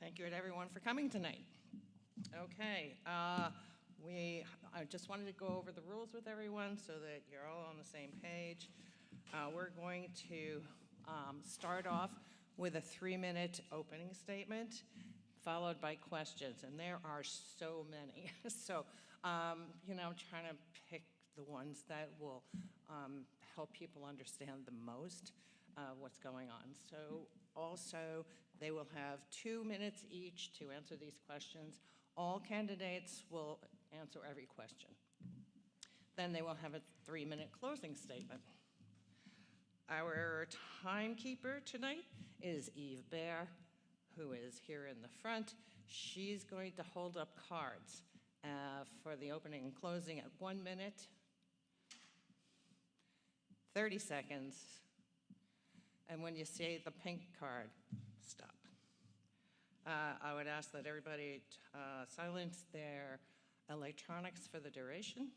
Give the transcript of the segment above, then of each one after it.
Thank you to everyone for coming tonight. Okay, I just wanted to go over the rules with everyone so that you're all on the same page. We're going to start off with a 3-minute opening statement, followed by questions, and there are so many. So, trying to pick the ones that will help people understand the most what's going on. So also, they will have 2 minutes each to answer these questions. All candidates will answer every question. Then they will have a 3-minute closing statement. Our timekeeper tonight is Eve Bear, who is here in the front. She's going to hold up cards for the opening and closing at 1 minute, 30 seconds, and when you see the pink card, stop. I would ask that everybody silence their electronics for the duration,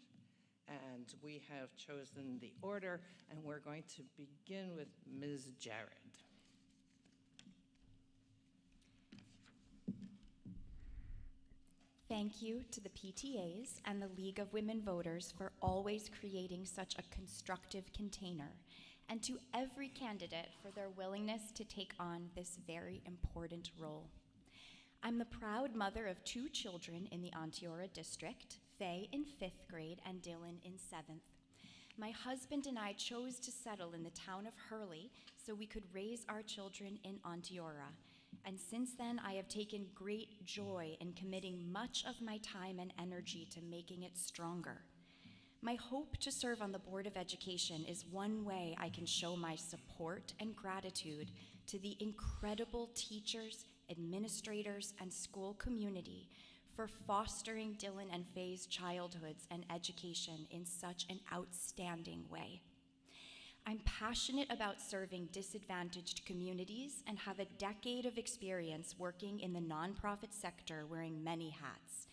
and we have chosen the order, and we're going to begin with Ms. Jared. Thank you to the PTAs and the League of Women Voters for always creating such a constructive container, and to every candidate for their willingness to take on this very important role. I'm the proud mother of 2 children in the Onteora district, Faye in 5th grade and Dylan in 7th. My husband and I chose to settle in the town of Hurley so we could raise our children in Onteora. And since then, I have taken great joy in committing much of my time and energy to making it stronger. My hope to serve on the Board of Education is one way I can show my support and gratitude to the incredible teachers, administrators, and school community for fostering Dylan and Faye's childhoods and education in such an outstanding way. I'm passionate about serving disadvantaged communities and have a decade of experience working in the nonprofit sector wearing many hats.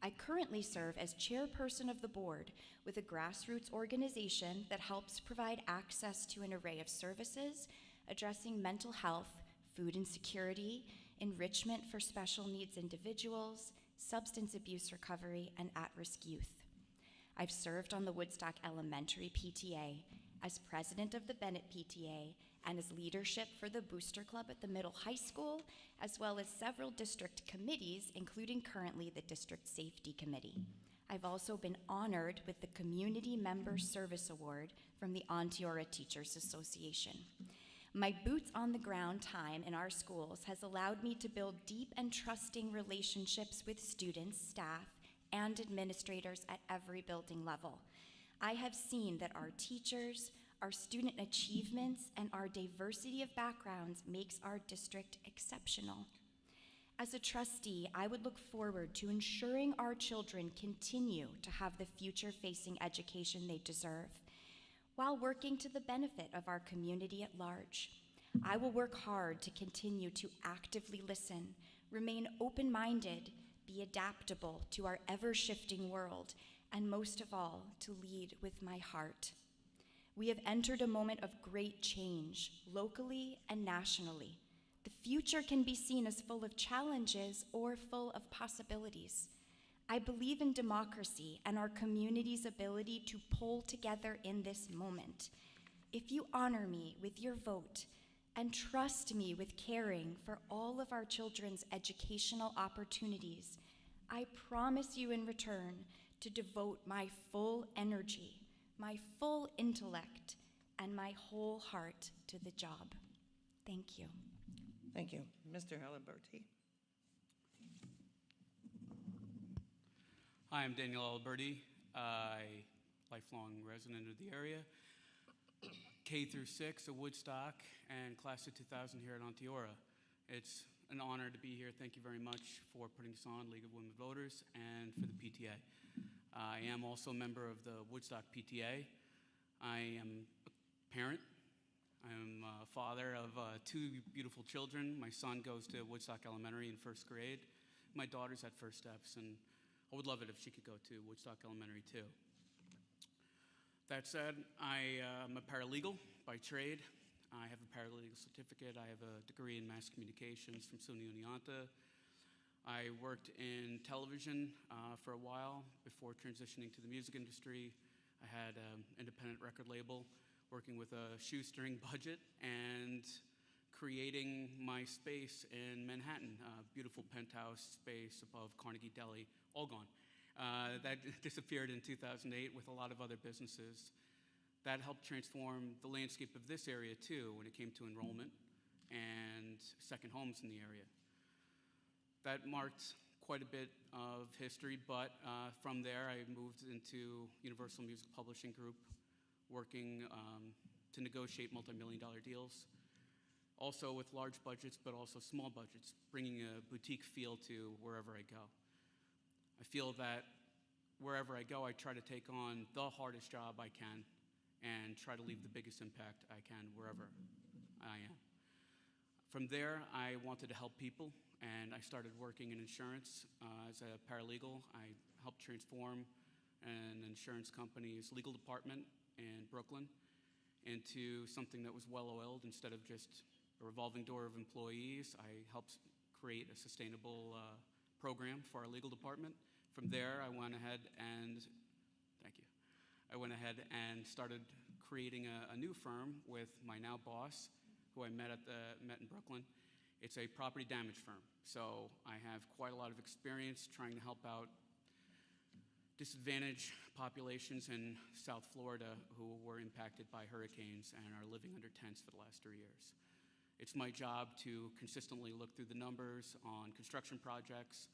I currently serve as chairperson of the board with a grassroots organization that helps provide access to an array of services addressing mental health, food insecurity, enrichment for special needs individuals, substance abuse recovery, and at-risk youth. I've served on the Woodstock Elementary PTA, as president of the Bennett PTA, and as leadership for the Booster Club at the middle high school, as well as several district committees, including currently the District Safety Committee. I've also been honored with the Community Member Service Award from the Onteora Teachers Association. My boots on the ground time in our schools has allowed me to build deep and trusting relationships with students, staff, and administrators at every building level. I have seen that our teachers, our student achievements, and our diversity of backgrounds makes our district exceptional. As a trustee, I would look forward to ensuring our children continue to have the future-facing education they deserve, while working to the benefit of our community at large. I will work hard to continue to actively listen, remain open-minded, be adaptable to our ever-shifting world, and most of all, to lead with my heart. We have entered a moment of great change, locally and nationally. The future can be seen as full of challenges or full of possibilities. I believe in democracy and our community's ability to pull together in this moment. If you honor me with your vote and trust me with caring for all of our children's educational opportunities, I promise you in return to devote my full energy, my full intellect, and my whole heart to the job. Thank you. Thank you. Mr. Aliberti. Hi, I'm Daniel Aliberti, a lifelong resident of the area, K through 6 at Woodstock, and class of 2000 here at Onteora. It's an honor to be here. Thank you very much for putting this on, League of Women Voters, and for the PTA. I am also a member of the Woodstock PTA. I am a parent. I'm a father of 2 beautiful children. My son goes to Woodstock Elementary in 1st grade. My daughter's at First Steps, and I would love it if she could go to Woodstock Elementary too. That said, I am a paralegal by trade. I have a paralegal certificate. I have a degree in mass communications from SUNY Oneonta. I worked in television for a while before transitioning to the music industry. I had an independent record label working with a shoestring budget and creating my space in Manhattan, a beautiful penthouse space above Carnegie Deli, all gone. That disappeared in 2008 with a lot of other businesses. That helped transform the landscape of this area too when it came to enrollment and second homes in the area. That marked quite a bit of history, but from there I moved into Universal Music Publishing Group, working to negotiate multi-million-dollar deals, also with large budgets, but also small budgets, bringing a boutique feel to wherever I go. I feel that wherever I go, I try to take on the hardest job I can and try to leave the biggest impact I can wherever I am. From there, I wanted to help people, and I started working in insurance as a paralegal. I helped transform an insurance company's legal department in Brooklyn into something that was well-oiled instead of just a revolving door of employees. I helped create a sustainable program for our legal department. From there, I went ahead and, thank you, I went ahead and started creating a new firm with my now boss, who I met in Brooklyn. It's a property damage firm. So I have quite a lot of experience trying to help out disadvantaged populations in South Florida who were impacted by hurricanes and are living under tents for the last 3 years. It's my job to consistently look through the numbers on construction projects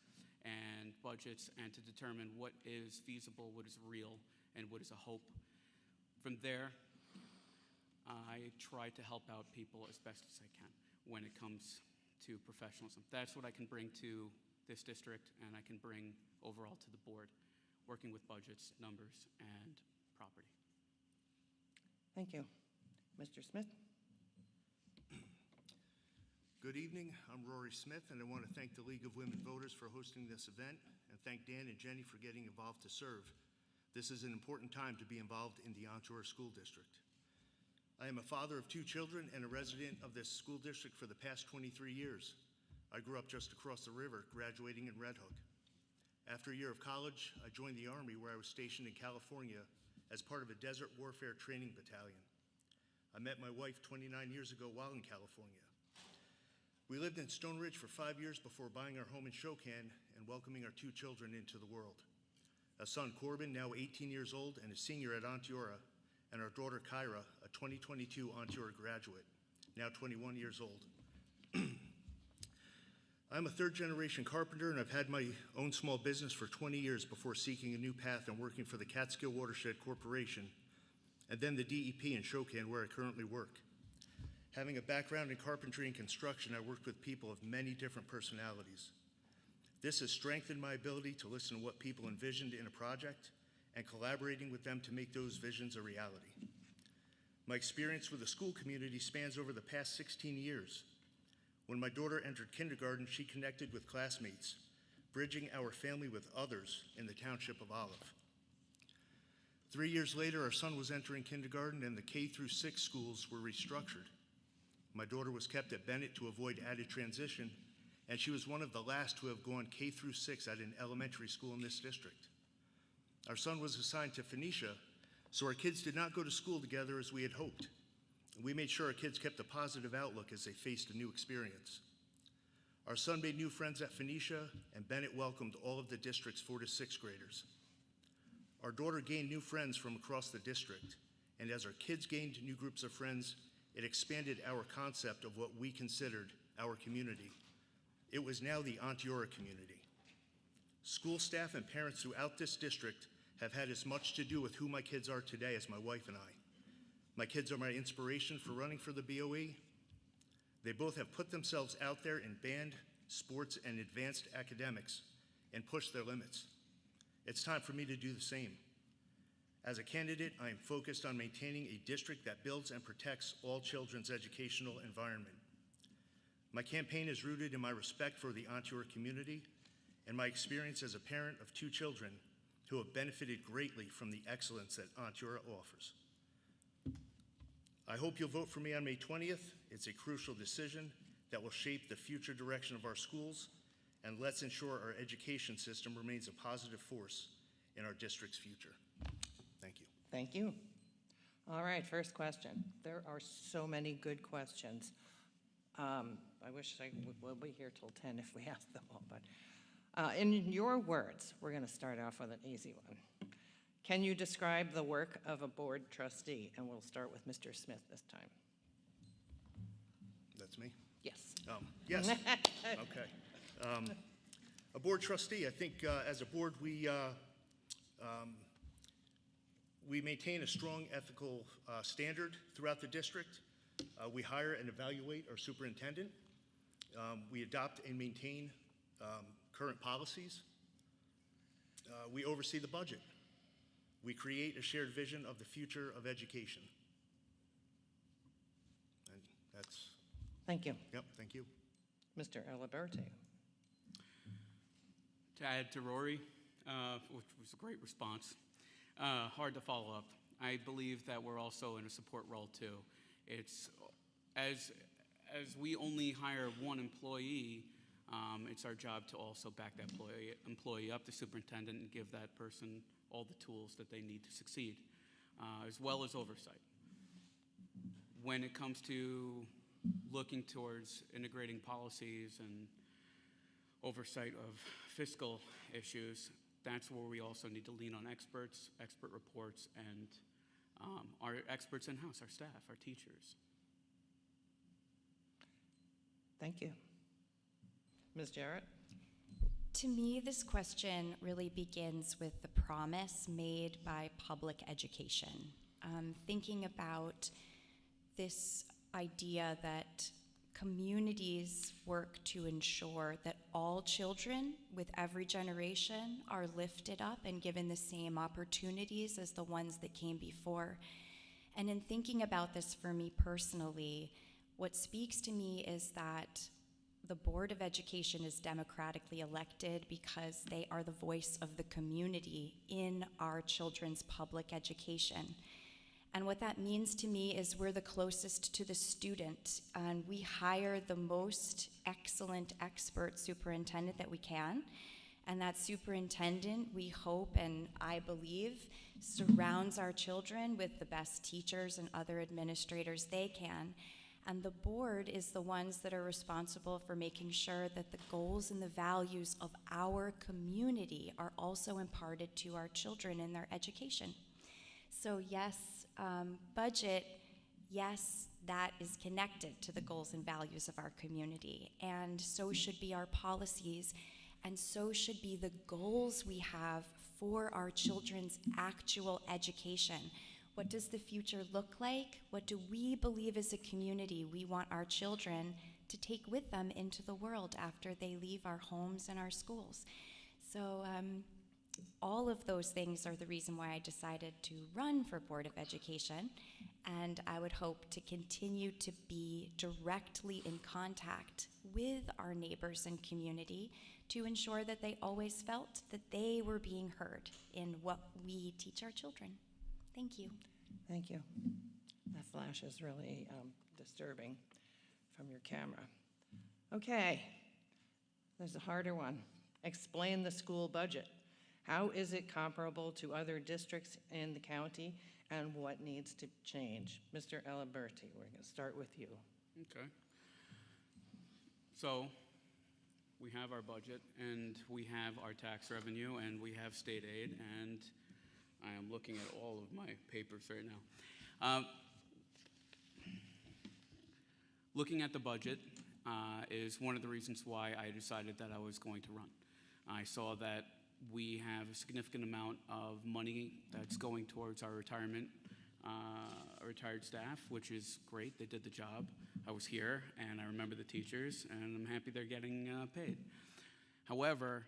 and budgets and to determine what is feasible, what is real, and what is a hope. From there, I try to help out people as best as I can when it comes to professionalism. That's what I can bring to this district, and I can bring overall to the board, working with budgets, numbers, and property. Thank you. Mr. Smith? Good evening. I'm Rory Smith, and I want to thank the League of Women Voters for hosting this event, and thank Dan and Jenny for getting involved to serve. This is an important time to be involved in the Ontario School District. I am a father of 2 children and a resident of this school district for the past 23 years. I grew up just across the river, graduating in Red Hook. After a year of college, I joined the Army, where I was stationed in California as part of a desert warfare training battalion. I met my wife 29 years ago while in California. We lived in Stone Ridge for 5 years before buying our home in Shokan and welcoming our 2 children into the world. A son, Corbin, now 18 years old and a senior at Onteora, and our daughter, Kyra, a 2022 Onteora graduate, now 21 years old. I'm a third-generation carpenter, and I've had my own small business for 20 years before seeking a new path and working for the Catskill Watershed Corporation, and then the DEP in Shokan, where I currently work. Having a background in carpentry and construction, I worked with people of many different personalities. This has strengthened my ability to listen to what people envisioned in a project and collaborating with them to make those visions a reality. My experience with the school community spans over the past 16 years. When my daughter entered kindergarten, she connected with classmates, bridging our family with others in the township of Olive. 3 years later, our son was entering kindergarten and the K-6 schools were restructured. My daughter was kept at Bennett to avoid added transition, and she was one of the last to have gone K-6 at an elementary school in this district. Our son was assigned to Phoenicia, so our kids did not go to school together as we had hoped. We made sure our kids kept a positive outlook as they faced a new experience. Our son made new friends at Phoenicia, and Bennett welcomed all of the district's 4th to 6th graders. Our daughter gained new friends from across the district, and as our kids gained new groups of friends, it expanded our concept of what we considered our community. It was now the Onteora community. School staff and parents throughout this district have had as much to do with who my kids are today as my wife and I. My kids are my inspiration for running for the BOE. They both have put themselves out there in band, sports, and advanced academics and pushed their limits. It's time for me to do the same. As a candidate, I am focused on maintaining a district that builds and protects all children's educational environment. My campaign is rooted in my respect for the Onteora community and my experience as a parent of 2 children who have benefited greatly from the excellence that Onteora offers. I hope you'll vote for me on May 20th. It's a crucial decision that will shape the future direction of our schools, and let's ensure our education system remains a positive force in our district's future. Thank you. Thank you. All right, first question. There are so many good questions. I wish we'll be here till 10 if we ask them all, but in your words, we're going to start off with an easy one. Can you describe the work of a board trustee? And we'll start with Mr. Smith this time. That's me? Yes. Yes. Okay. A board trustee, I think as a board, we maintain a strong ethical standard throughout the district. We hire and evaluate our superintendent. We adopt and maintain current policies. We oversee the budget. We create a shared vision of the future of education. And that's, Thank you. yep, thank you. Mr. Aliberti. To add to Rory, which was a great response, hard to follow up. I believe that we're also in a support role too. It's as we only hire one employee, it's our job to also back that employee up, the superintendent, and give that person all the tools that they need to succeed, as well as oversight. When it comes to looking towards integrating policies and oversight of fiscal issues, that's where we also need to lean on experts, expert reports, and our experts in-house, our staff, our teachers. Thank you. Ms. Jarrett? To me, this question really begins with the promise made by public education. Thinking about this idea that communities work to ensure that all children with every generation are lifted up and given the same opportunities as the ones that came before. And in thinking about this for me personally, what speaks to me is that the Board of Education is democratically elected because they are the voice of the community in our children's public education. And what that means to me is we're the closest to the student, and we hire the most excellent expert superintendent that we can. And that superintendent, we hope and I believe, surrounds our children with the best teachers and other administrators they can. And the board is the ones that are responsible for making sure that the goals and the values of our community are also imparted to our children in their education. So yes, budget, yes, that is connected to the goals and values of our community. And so should be our policies, and so should be the goals we have for our children's actual education. What does the future look like? What do we believe as a community we want our children to take with them into the world after they leave our homes and our schools? So all of those things are the reason why I decided to run for Board of Education, and I would hope to continue to be directly in contact with our neighbors and community to ensure that they always felt that they were being heard in what we teach our children. Thank you. Thank you. That flash is really disturbing from your camera. Okay, there's a harder one. Explain the school budget. How is it comparable to other districts in the county, and what needs to change? Mr. Aliberti, we're going to start with you. Okay. So we have our budget, and we have our tax revenue, and we have state aid, and I am looking at all of my papers right now. Looking at the budget is one of the reasons why I decided that I was going to run. I saw that we have a significant amount of money that's going towards our retirement, retired staff, which is great. They did the job. I was here, and I remember the teachers, and I'm happy they're getting paid. However,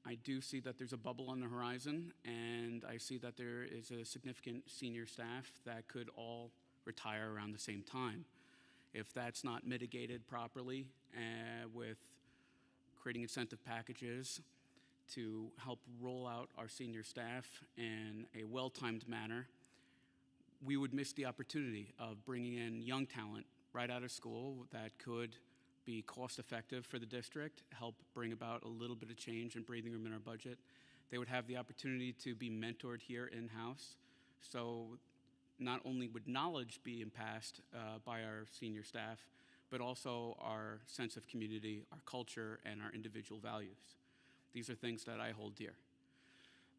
I do see that there's a bubble on the horizon, and I see that there is a significant senior staff that could all retire around the same time. If that's not mitigated properly with creating incentive packages to help roll out our senior staff in a well-timed manner, we would miss the opportunity of bringing in young talent right out of school that could be cost-effective for the district, help bring about a little bit of change and breathing room in our budget. They would have the opportunity to be mentored here in-house, so not only would knowledge be passed by our senior staff, but also our sense of community, our culture, and our individual values. These are things that I hold dear.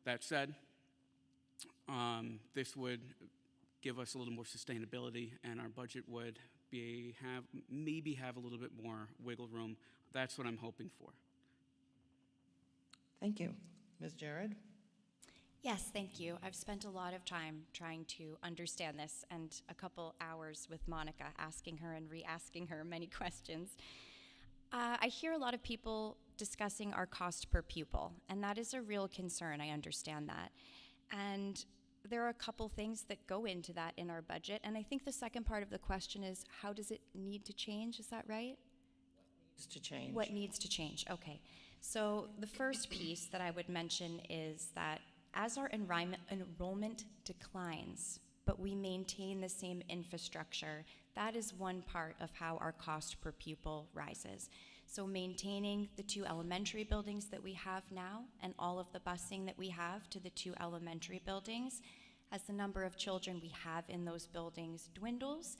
That said, this would give us a little more sustainability, and our budget would maybe have a little bit more wiggle room. That's what I'm hoping for. Thank you. Ms. Jared? Yes, thank you. I've spent a lot of time trying to understand this and a couple hours with Monica asking her and re-asking her many questions. I hear a lot of people discussing our cost per pupil, and that is a real concern. I understand that. And there are a couple things that go into that in our budget, and I think the second part of the question is, how does it need to change? Is that right? Needs to change. What needs to change? Okay. So the first piece that I would mention is that as our enrollment declines, but we maintain the same infrastructure, that is one part of how our cost per pupil rises. So maintaining the 2 elementary buildings that we have now and all of the busing that we have to the 2 elementary buildings, as the number of children we have in those buildings dwindles,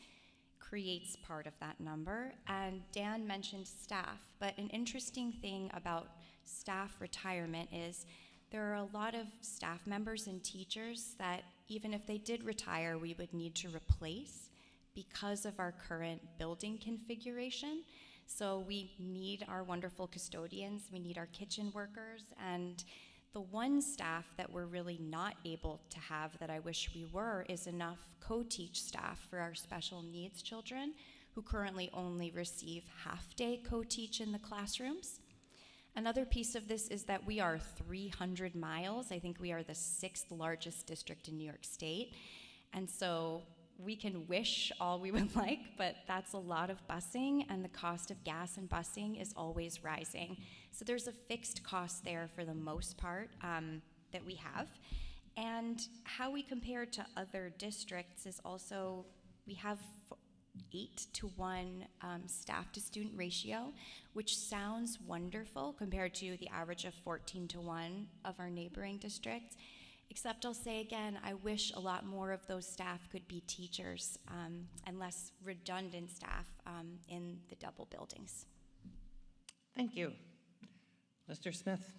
creates part of that number. And Dan mentioned staff, but an interesting thing about staff retirement is there are a lot of staff members and teachers that even if they did retire, we would need to replace because of our current building configuration. So we need our wonderful custodians, we need our kitchen workers, and the one staff that we're really not able to have that I wish we were is enough co-teach staff for our special needs children who currently only receive half-day co-teach in the classrooms. Another piece of this is that we are 300 miles. I think we are the 6th largest district in New York State. And so we can wish all we would like, but that's a lot of busing, and the cost of gas and busing is always rising. So there's a fixed cost there for the most part that we have. And how we compare to other districts is also, we have 8-to-1 staff to student ratio, which sounds wonderful compared to the average of 14-to-1 of our neighboring districts. Except I'll say again, I wish a lot more of those staff could be teachers and less redundant staff in the double buildings. Thank you. Mr. Smith?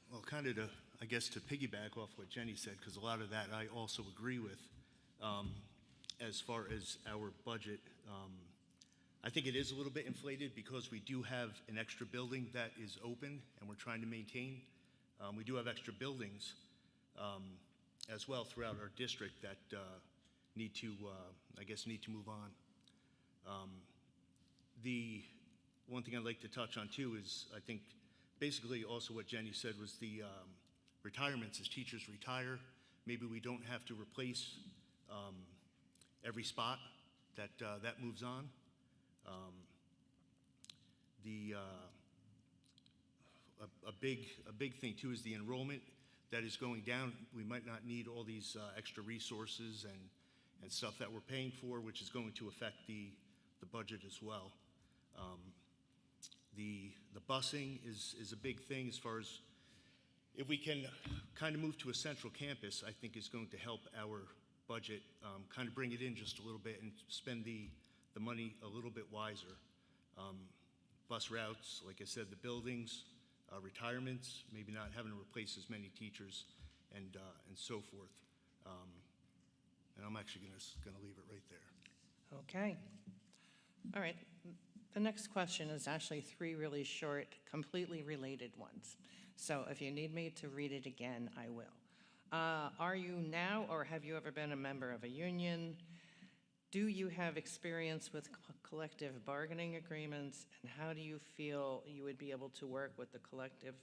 Well, kind of I guess to piggyback off what Jenny said, because a lot of that I also agree with. As far as our budget, I think it is a little bit inflated because we do have an extra building that is open and we're trying to maintain. We do have extra buildings as well throughout our district that need to move on. The one thing I'd like to touch on too is I think basically also what Jenny said was the retirements. As teachers retire, maybe we don't have to replace every spot that moves on. A big thing too is the enrollment that is going down. We might not need all these extra resources and stuff that we're paying for, which is going to affect the budget as well. The busing is a big thing as far as if we can kind of move to a central campus, I think is going to help our budget, kind of bring it in just a little bit and spend the money a little bit wiser. Bus routes, like I said, the buildings, retirements, maybe not having to replace as many teachers and so forth. And I'm actually gonna leave it right there. Okay. All right. The next question is actually 3 really short, completely related ones. So if you need me to read it again, I will. Are you now or have you ever been a member of a union? Do you have experience with collective bargaining agreements? And how do you feel you would be able to work with the collective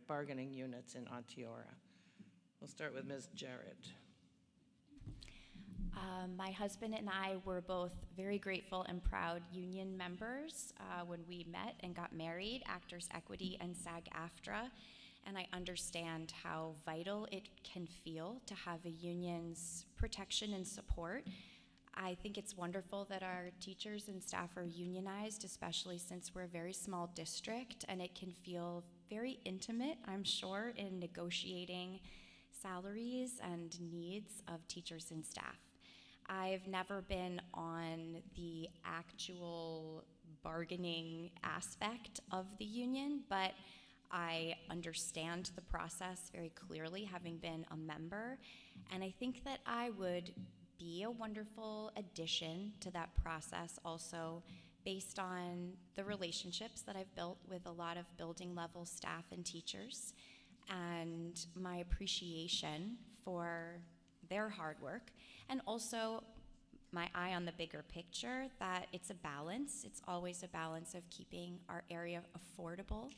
bargaining units in Onteora? We'll start with Ms. Jarrett. My husband and I were both very grateful and proud union members when we met and got married, Actors Equity and SAG-AFTRA, and I understand how vital it can feel to have a union's protection and support. I think it's wonderful that our teachers and staff are unionized, especially since we're a very small district, and it can feel very intimate, I'm sure, in negotiating salaries and needs of teachers and staff. I've never been on the actual bargaining aspect of the union, but I understand the process very clearly, having been a member, and I think that I would be a wonderful addition to that process also, based on the relationships that I've built with a lot of building level staff and teachers, and my appreciation for their hard work, and also my eye on the bigger picture that it's a balance. It's always a balance of keeping our area affordable,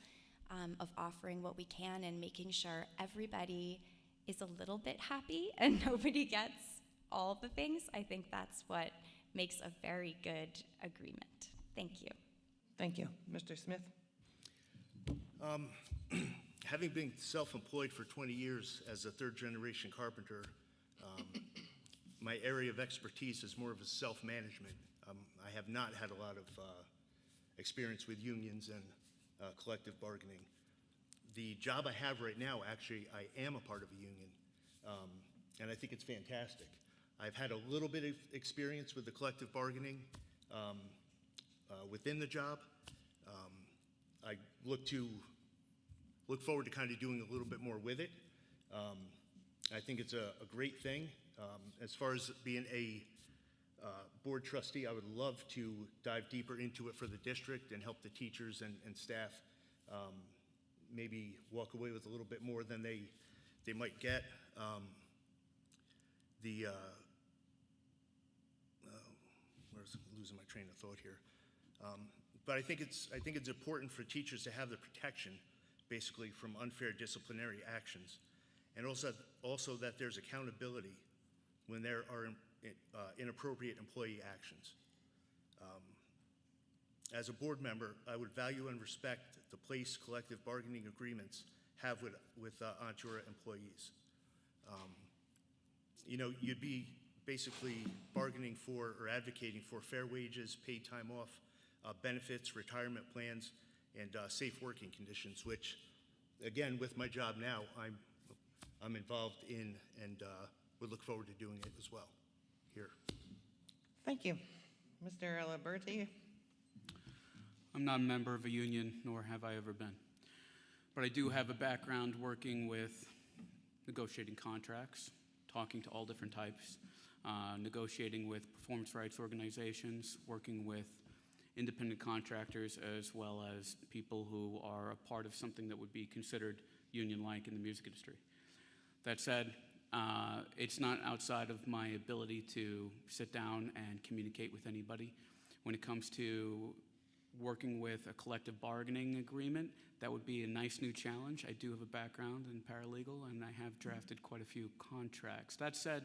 of offering what we can and making sure everybody is a little bit happy and nobody gets all the things. I think that's what makes a very good agreement. Thank you. Thank you. Mr. Smith? Having been self-employed for 20 years as a third-generation carpenter, my area of expertise is more of a self-management. I have not had a lot of experience with unions and collective bargaining. The job I have right now, actually, I am a part of a union, and I think it's fantastic. I've had a little bit of experience with the collective bargaining within the job. I look forward to kind of doing a little bit more with it. I think it's a great thing. As far as being a board trustee, I would love to dive deeper into it for the district and help the teachers and staff maybe walk away with a little bit more than they might get. Where's losing my train of thought here? But I think it's important for teachers to have the protection, basically, from unfair disciplinary actions, and also that there's accountability when there are inappropriate employee actions. As a board member, I would value and respect the place collective bargaining agreements have with Ontura employees. You know, you'd be basically bargaining for or advocating for fair wages, paid time off, benefits, retirement plans, and safe working conditions, which, again, with my job now, I'm involved in and would look forward to doing it as well here. Thank you. Mr. Aliberti? I'm not a member of a union, nor have I ever been. But I do have a background working with negotiating contracts, talking to all different types, negotiating with performance rights organizations, working with independent contractors, as well as people who are a part of something that would be considered union-like in the music industry. That said, it's not outside of my ability to sit down and communicate with anybody. When it comes to working with a collective bargaining agreement, that would be a nice new challenge. I do have a background in paralegal, and I have drafted quite a few contracts. That said,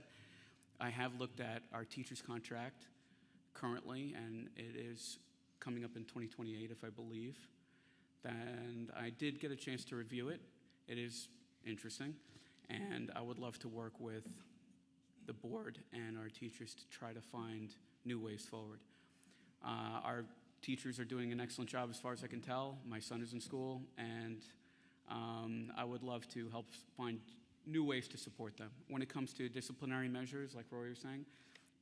I have looked at our teacher's contract currently, and it is coming up in 2028, if I believe. And I did get a chance to review it. It is interesting, and I would love to work with the board and our teachers to try to find new ways forward. Our teachers are doing an excellent job as far as I can tell. My son is in school, and I would love to help find new ways to support them. When it comes to disciplinary measures, like Roy was saying,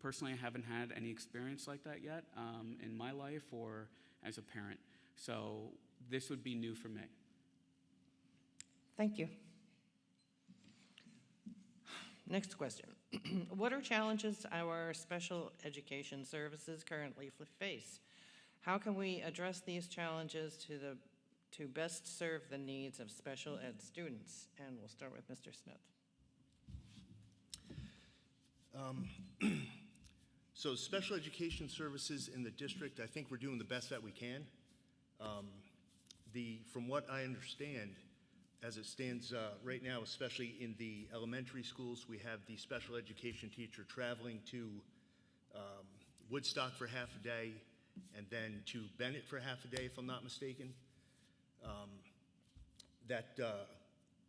personally, I haven't had any experience like that yet in my life or as a parent. So this would be new for me. Thank you. Next question. What are challenges our special education services currently face? How can we address these challenges to best serve the needs of special ed students? And we'll start with Mr. Smith. So special education services in the district, I think we're doing the best that we can. From what I understand, as it stands right now, especially in the elementary schools, we have the special education teacher traveling to Woodstock for half a day and then to Bennett for half a day, if I'm not mistaken.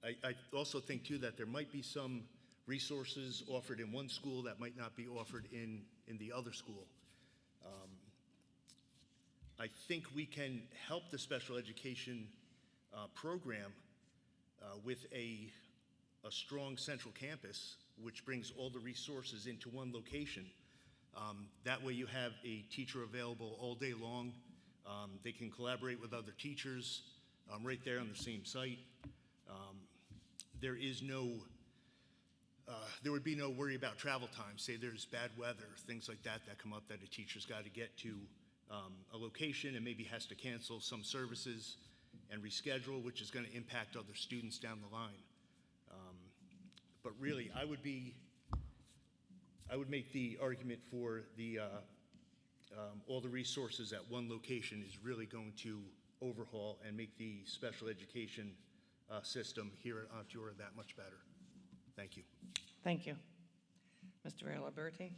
I also think, too, that there might be some resources offered in one school that might not be offered in the other school. I think we can help the special education program with a strong central campus, which brings all the resources into one location. That way you have a teacher available all day long. They can collaborate with other teachers right there on the same site. There would be no worry about travel time. Say there's bad weather, things like that come up that a teacher's got to get to a location and maybe has to cancel some services and reschedule, which is going to impact other students down the line. But really, I would make the argument for the all the resources at one location is really going to overhaul and make the special education system here at Onteora that much better. Thank you. Thank you. Mr. Aliberti?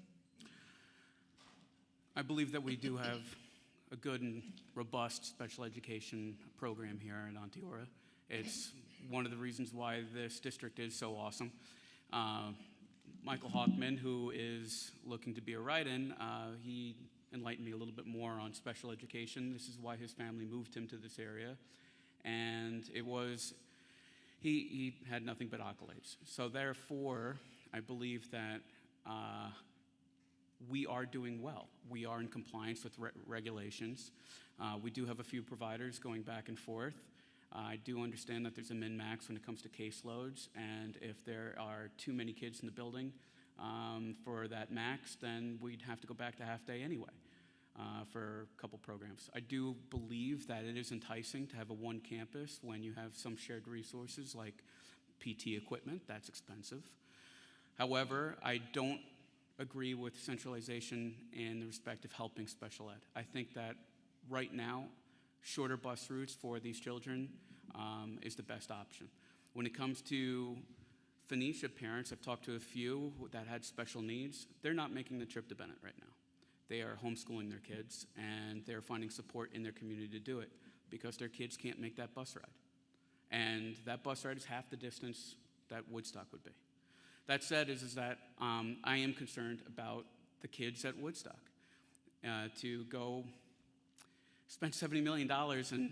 I believe that we do have a good and robust special education program here in Onteora. It's one of the reasons why this district is so awesome. Michael Hockman, who is looking to be a write-in, he enlightened me a little bit more on special education. This is why his family moved him to this area. And it was, he had nothing but accolades. So therefore, I believe that we are doing well. We are in compliance with regulations. We do have a few providers going back and forth. I do understand that there's a min-max when it comes to caseloads, and if there are too many kids in the building for that max, then we'd have to go back to half-day anyway for a couple programs. I do believe that it is enticing to have a one campus when you have some shared resources like PT equipment. That's expensive. However, I don't agree with centralization in the respect of helping special ed. I think that right now, shorter bus routes for these children is the best option. When it comes to Phoenicia parents, I've talked to a few that had special needs. They're not making the trip to Bennett right now. They are homeschooling their kids, and they're finding support in their community to do it because their kids can't make that bus ride. And that bus ride is half the distance that Woodstock would be. That said, is that I am concerned about the kids at Woodstock. To go spend $70 million and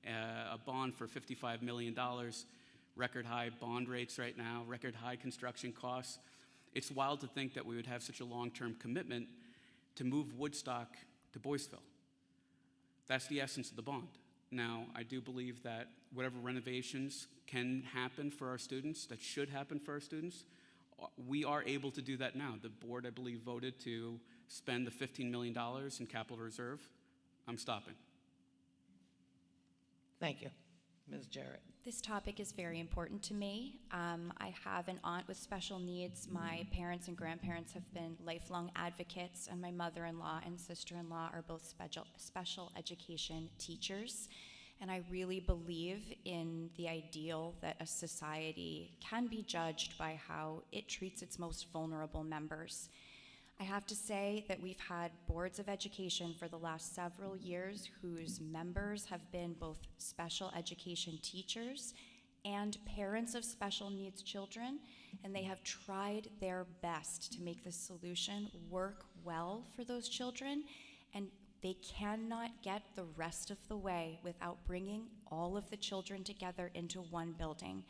a bond for $55 million, record high bond rates right now, record high construction costs. It's wild to think that we would have such a long-term commitment to move Woodstock to Boyceville. That's the essence of the bond. Now, I do believe that whatever renovations can happen for our students, that should happen for our students, we are able to do that now. The board, I believe, voted to spend the $15 million in capital reserve. I'm stopping. Thank you. Ms. Jarrett? This topic is very important to me. I have an aunt with special needs. My parents and grandparents have been lifelong advocates, and my mother-in-law and sister-in-law are both special education teachers. And I really believe in the ideal that a society can be judged by how it treats its most vulnerable members. I have to say that we've had boards of education for the last several years whose members have been both special education teachers and parents of special needs children, and they have tried their best to make the solution work well for those children, and they cannot get the rest of the way without bringing all of the children together into one building.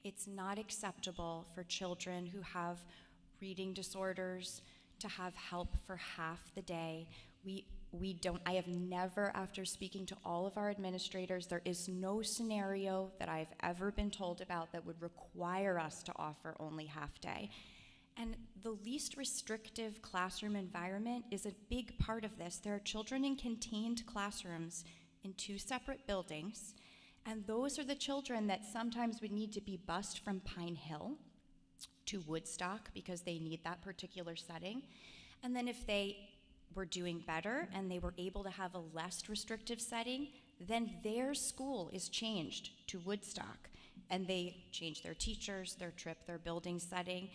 It's not acceptable for children who have reading disorders to have help for half the day. I have never, after speaking to all of our administrators, there is no scenario that I've ever been told about that would require us to offer only half day. And the least restrictive classroom environment is a big part of this. There are children in contained classrooms in 2 separate buildings, and those are the children that sometimes would need to be bused from Pine Hill to Woodstock because they need that particular setting. And then if they were doing better and they were able to have a less restrictive setting, then their school is changed to Woodstock, and they change their teachers, their trip, their building setting,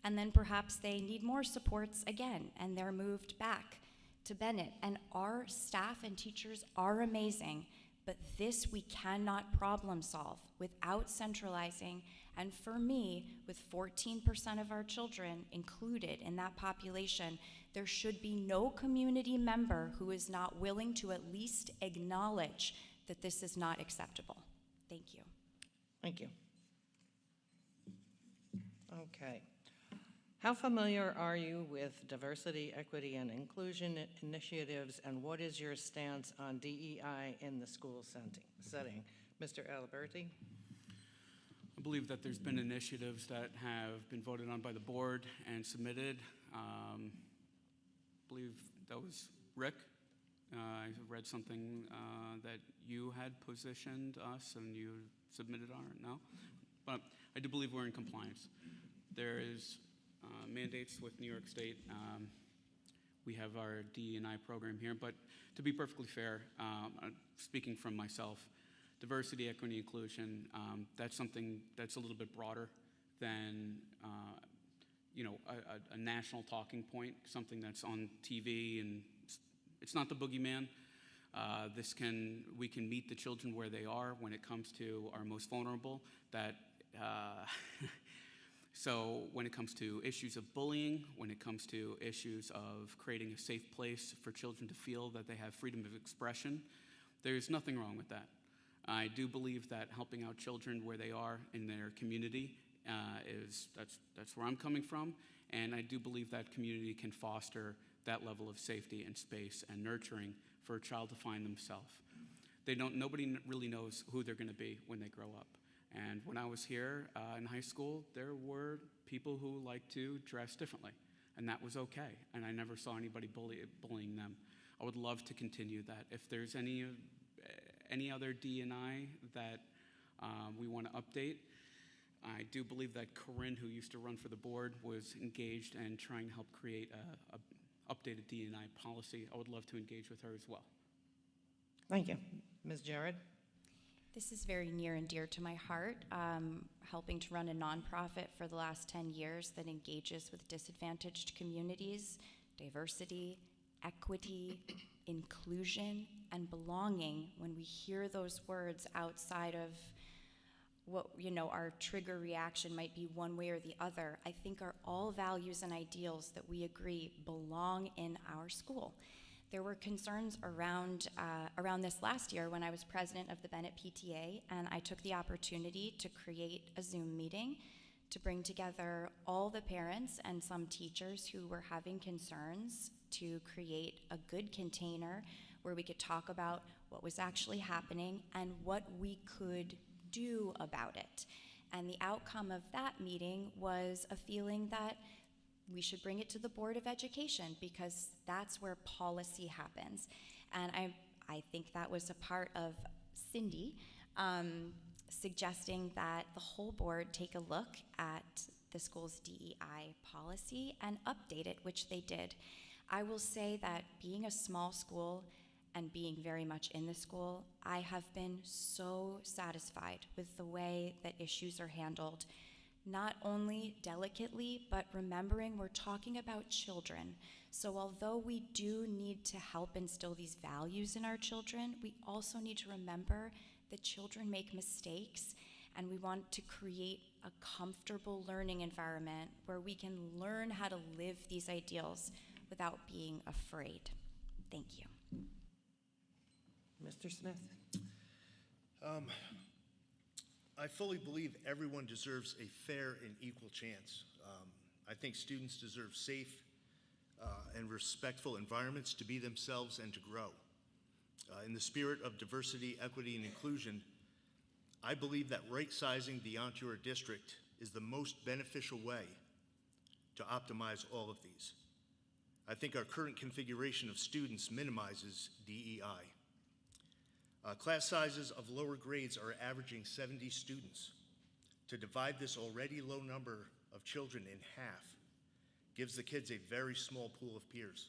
and then perhaps they need more supports again, and they're moved back to Bennett. And our staff and teachers are amazing, But this we cannot problem solve without centralizing, and for me, with 14% of our children included in that population, there should be no community member who is not willing to at least acknowledge that this is not acceptable. Thank you. Thank you. Okay. How familiar are you with diversity, equity, and inclusion initiatives, and what is your stance on DEI in the school setting? Mr. Aliberti? I believe that there's been initiatives that have been voted on by the board and submitted. I believe that was Rick. I read something that you had positioned us and you submitted on it now. But I do believe we're in compliance. There is mandates with New York State. We have our DE&I program here, but to be perfectly fair, speaking from myself, diversity, equity, inclusion, that's something that's a little bit broader than a national talking point, something that's on TV, and it's not the boogeyman. We can meet the children where they are when it comes to our most vulnerable. So when it comes to issues of bullying, when it comes to issues of creating a safe place for children to feel that they have freedom of expression, there's nothing wrong with that. I do believe that helping out children where they are in their community that's where I'm coming from, and I do believe that community can foster that level of safety and space and nurturing for a child to find themselves. Nobody really knows who they're going to be when they grow up. And when I was here in high school, there were people who liked to dress differently, and that was okay. And I never saw anybody bullying them. I would love to continue that. If there's any other D&I that we want to update, I do believe that Corinne, who used to run for the board, was engaged and trying to help create a updated D&I policy. I would love to engage with her as well. Thank you. Ms. Jared? This is very near and dear to my heart, helping to run a nonprofit for the last 10 years that engages with disadvantaged communities, diversity, equity, inclusion, and belonging. When we hear those words outside of what, our trigger reaction might be one way or the other, I think are all values and ideals that we agree belong in our school. There were concerns around this last year when I was president of the Bennett PTA, and I took the opportunity to create a Zoom meeting to bring together all the parents and some teachers who were having concerns to create a good container where we could talk about what was actually happening and what we could do about it. And the outcome of that meeting was a feeling that we should bring it to the Board of Education because that's where policy happens. And I think that was a part of Cindy suggesting that the whole board take a look at the school's DEI policy and update it, which they did. I will say that being a small school and being very much in the school, I have been so satisfied with the way that issues are handled, not only delicately, but remembering we're talking about children. So although we do need to help instill these values in our children, we also need to remember that children make mistakes, and we want to create a comfortable learning environment where we can learn how to live these ideals without being afraid. Thank you. Mr. Smith? I fully believe everyone deserves a fair and equal chance. I think students deserve safe and respectful environments to be themselves and to grow. In the spirit of diversity, equity, and inclusion, I believe that right-sizing the Ontario District is the most beneficial way to optimize all of these. I think our current configuration of students minimizes DEI. Class sizes of lower grades are averaging 70 students. To divide this already low number of children in half gives the kids a very small pool of peers.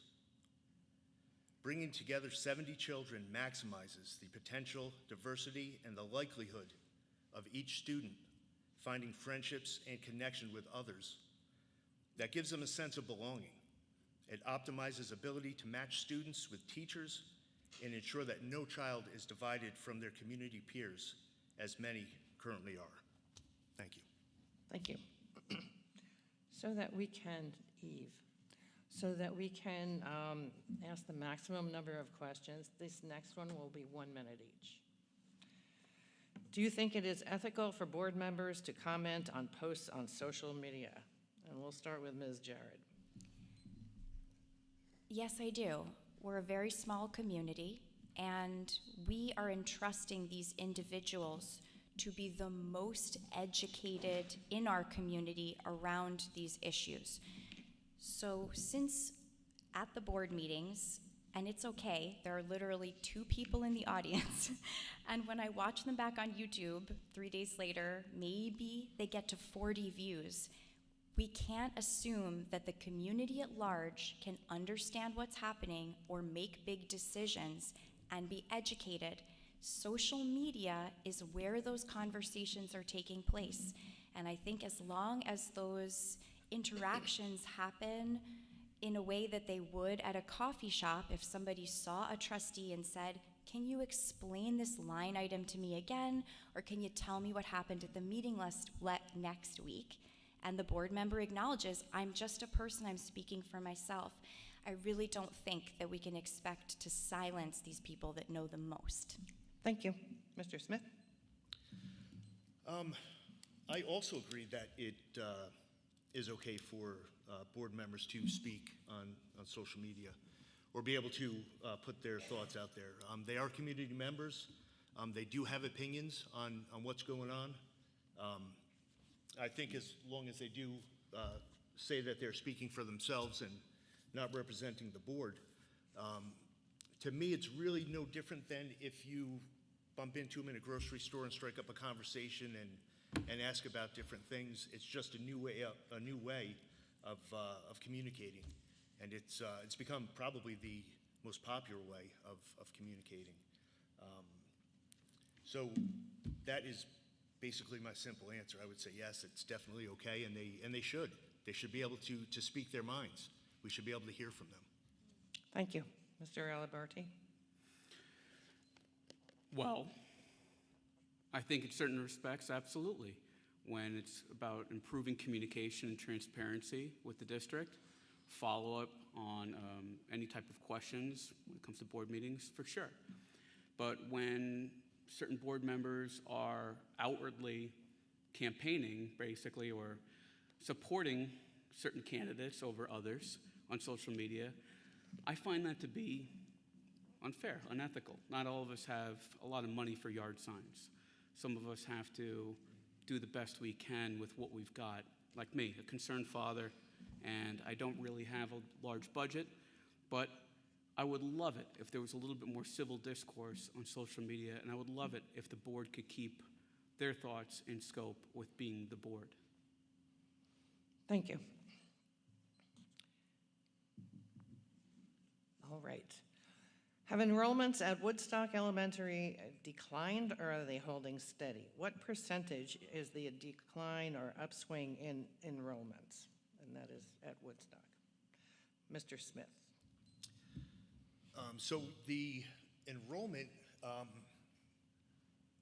Bringing together 70 children maximizes the potential, diversity, and the likelihood of each student finding friendships and connection with others. That gives them a sense of belonging. It optimizes ability to match students with teachers and ensure that no child is divided from their community peers, as many currently are. Thank you. Thank you. So that we can, Eve, so that we can ask the maximum number of questions, this next one will be 1 minute each. Do you think it is ethical for board members to comment on posts on social media? And we'll start with Ms. Jared. Yes, I do. We're a very small community, and we are entrusting these individuals to be the most educated in our community around these issues. So since at the board meetings, and it's okay, there are literally 2 people in the audience, and when I watch them back on YouTube 3 days later, maybe they get to 40 views. We can't assume that the community at large can understand what's happening or make big decisions and be educated. Social media is where those conversations are taking place. And I think as long as those interactions happen in a way that they would at a coffee shop, if somebody saw a trustee and said, "Can you explain this line item to me again? Or can you tell me what happened at the meeting list next week?" And the board member acknowledges, "I'm just a person, I'm speaking for myself." I really don't think that we can expect to silence these people that know the most. Thank you. Mr. Smith? I also agree that it is okay for board members to speak on social media or be able to put their thoughts out there. They are community members. They do have opinions on what's going on. I think as long as they do say that they're speaking for themselves and not representing the board, to me, it's really no different than if you bump into them in a grocery store and strike up a conversation and ask about different things. It's just a new way of communicating, and it's become probably the most popular way of communicating. So that is basically my simple answer. I would say yes, it's definitely okay, and they should. They should be able to speak their minds. We should be able to hear from them. Thank you. Mr. Aliberti? Well, I think in certain respects, absolutely. When it's about improving communication and transparency with the district, follow-up on any type of questions when it comes to board meetings, for sure. But when certain board members are outwardly campaigning, basically, or supporting certain candidates over others on social media, I find that to be unfair, unethical. Not all of us have a lot of money for yard signs. Some of us have to do the best we can with what we've got. Like me, a concerned father, and I don't really have a large budget, but I would love it if there was a little bit more civil discourse on social media, and I would love it if the board could keep their thoughts in scope with being the board. Thank you. All right. Have enrollments at Woodstock Elementary declined, or are they holding steady? What percentage is the decline or upswing in enrollments? And that is at Woodstock. Mr. Smith. So the enrollment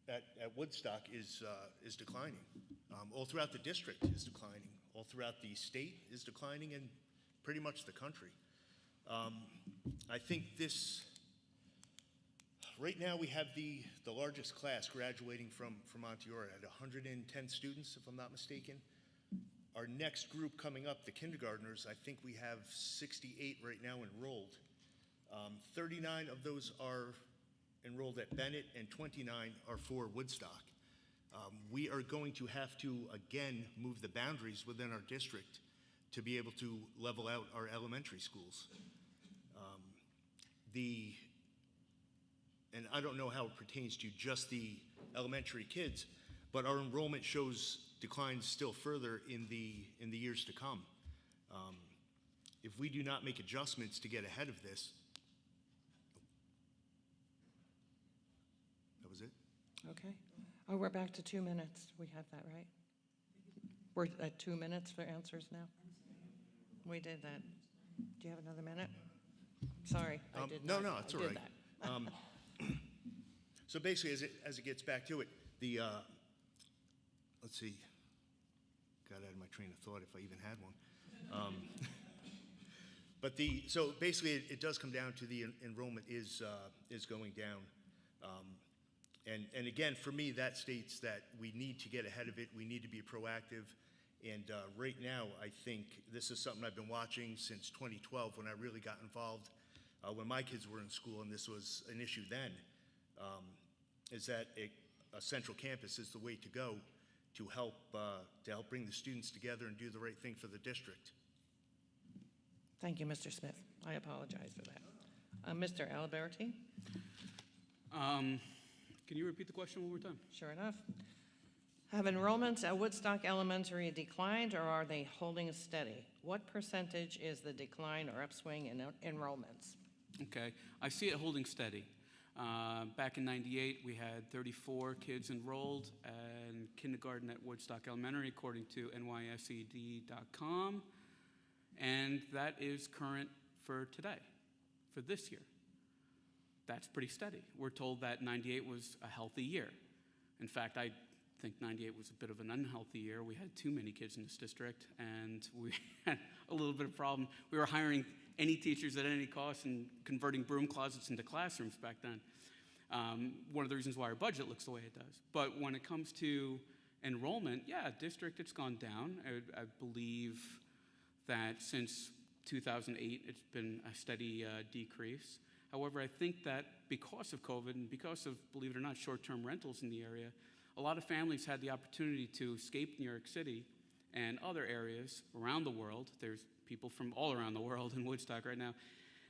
at Woodstock is declining. All throughout the district is declining. All throughout the state is declining, and pretty much the country. I think right now we have the largest class graduating from Monteora at 110 students, if I'm not mistaken. Our next group coming up, the kindergartners, I think we have 68 right now enrolled. 39 of those are enrolled at Bennett, and 29 are for Woodstock. We are going to have to, again, move the boundaries within our district to be able to level out our elementary schools. And I don't know how it pertains to just the elementary kids, but our enrollment shows declines still further in the years to come. If we do not make adjustments to get ahead of this, that was it? Okay. Oh, we're back to 2 minutes. We have that, right? We're at 2 minutes for answers now? We did that. Do you have another minute? Sorry, I did No, not. no, it's I all did right. that. So basically, as it gets back to it, the, let's see, got out of my train of thought if I even had one. But so basically, it does come down to the enrollment is going down. And again, for me, that states that we need to get ahead of it. We need to be proactive. And right now, I think this is something I've been watching since 2012 when I really got involved when my kids were in school, and this was an issue then, is that a central campus is the way to go to help bring the students together and do the right thing for the district. Thank you, Mr. Smith. I apologize for that. Mr. Aliberti? Can you repeat the question one more time? Sure enough. Have enrollments at Woodstock Elementary declined, or are they holding steady? What percentage is the decline or upswing in enrollments? Okay, I see it holding steady. Back in '98, we had 34 kids enrolled in kindergarten at Woodstock Elementary, according to nysed.com, and that is current for today, for this year. That's pretty steady. We're told that '98 was a healthy year. In fact, I think '98 was a bit of an unhealthy year. We had too many kids in this district, and we had a little bit of problem. We were hiring any teachers at any cost and converting broom closets into classrooms back then. One of the reasons why our budget looks the way it does. But when it comes to enrollment, yeah, district, it's gone down. I believe that since 2008, it's been a steady decrease. However, I think that because of COVID and because of, believe it or not, short-term rentals in the area, a lot of families had the opportunity to escape New York City and other areas around the world. There's people from all around the world in Woodstock right now,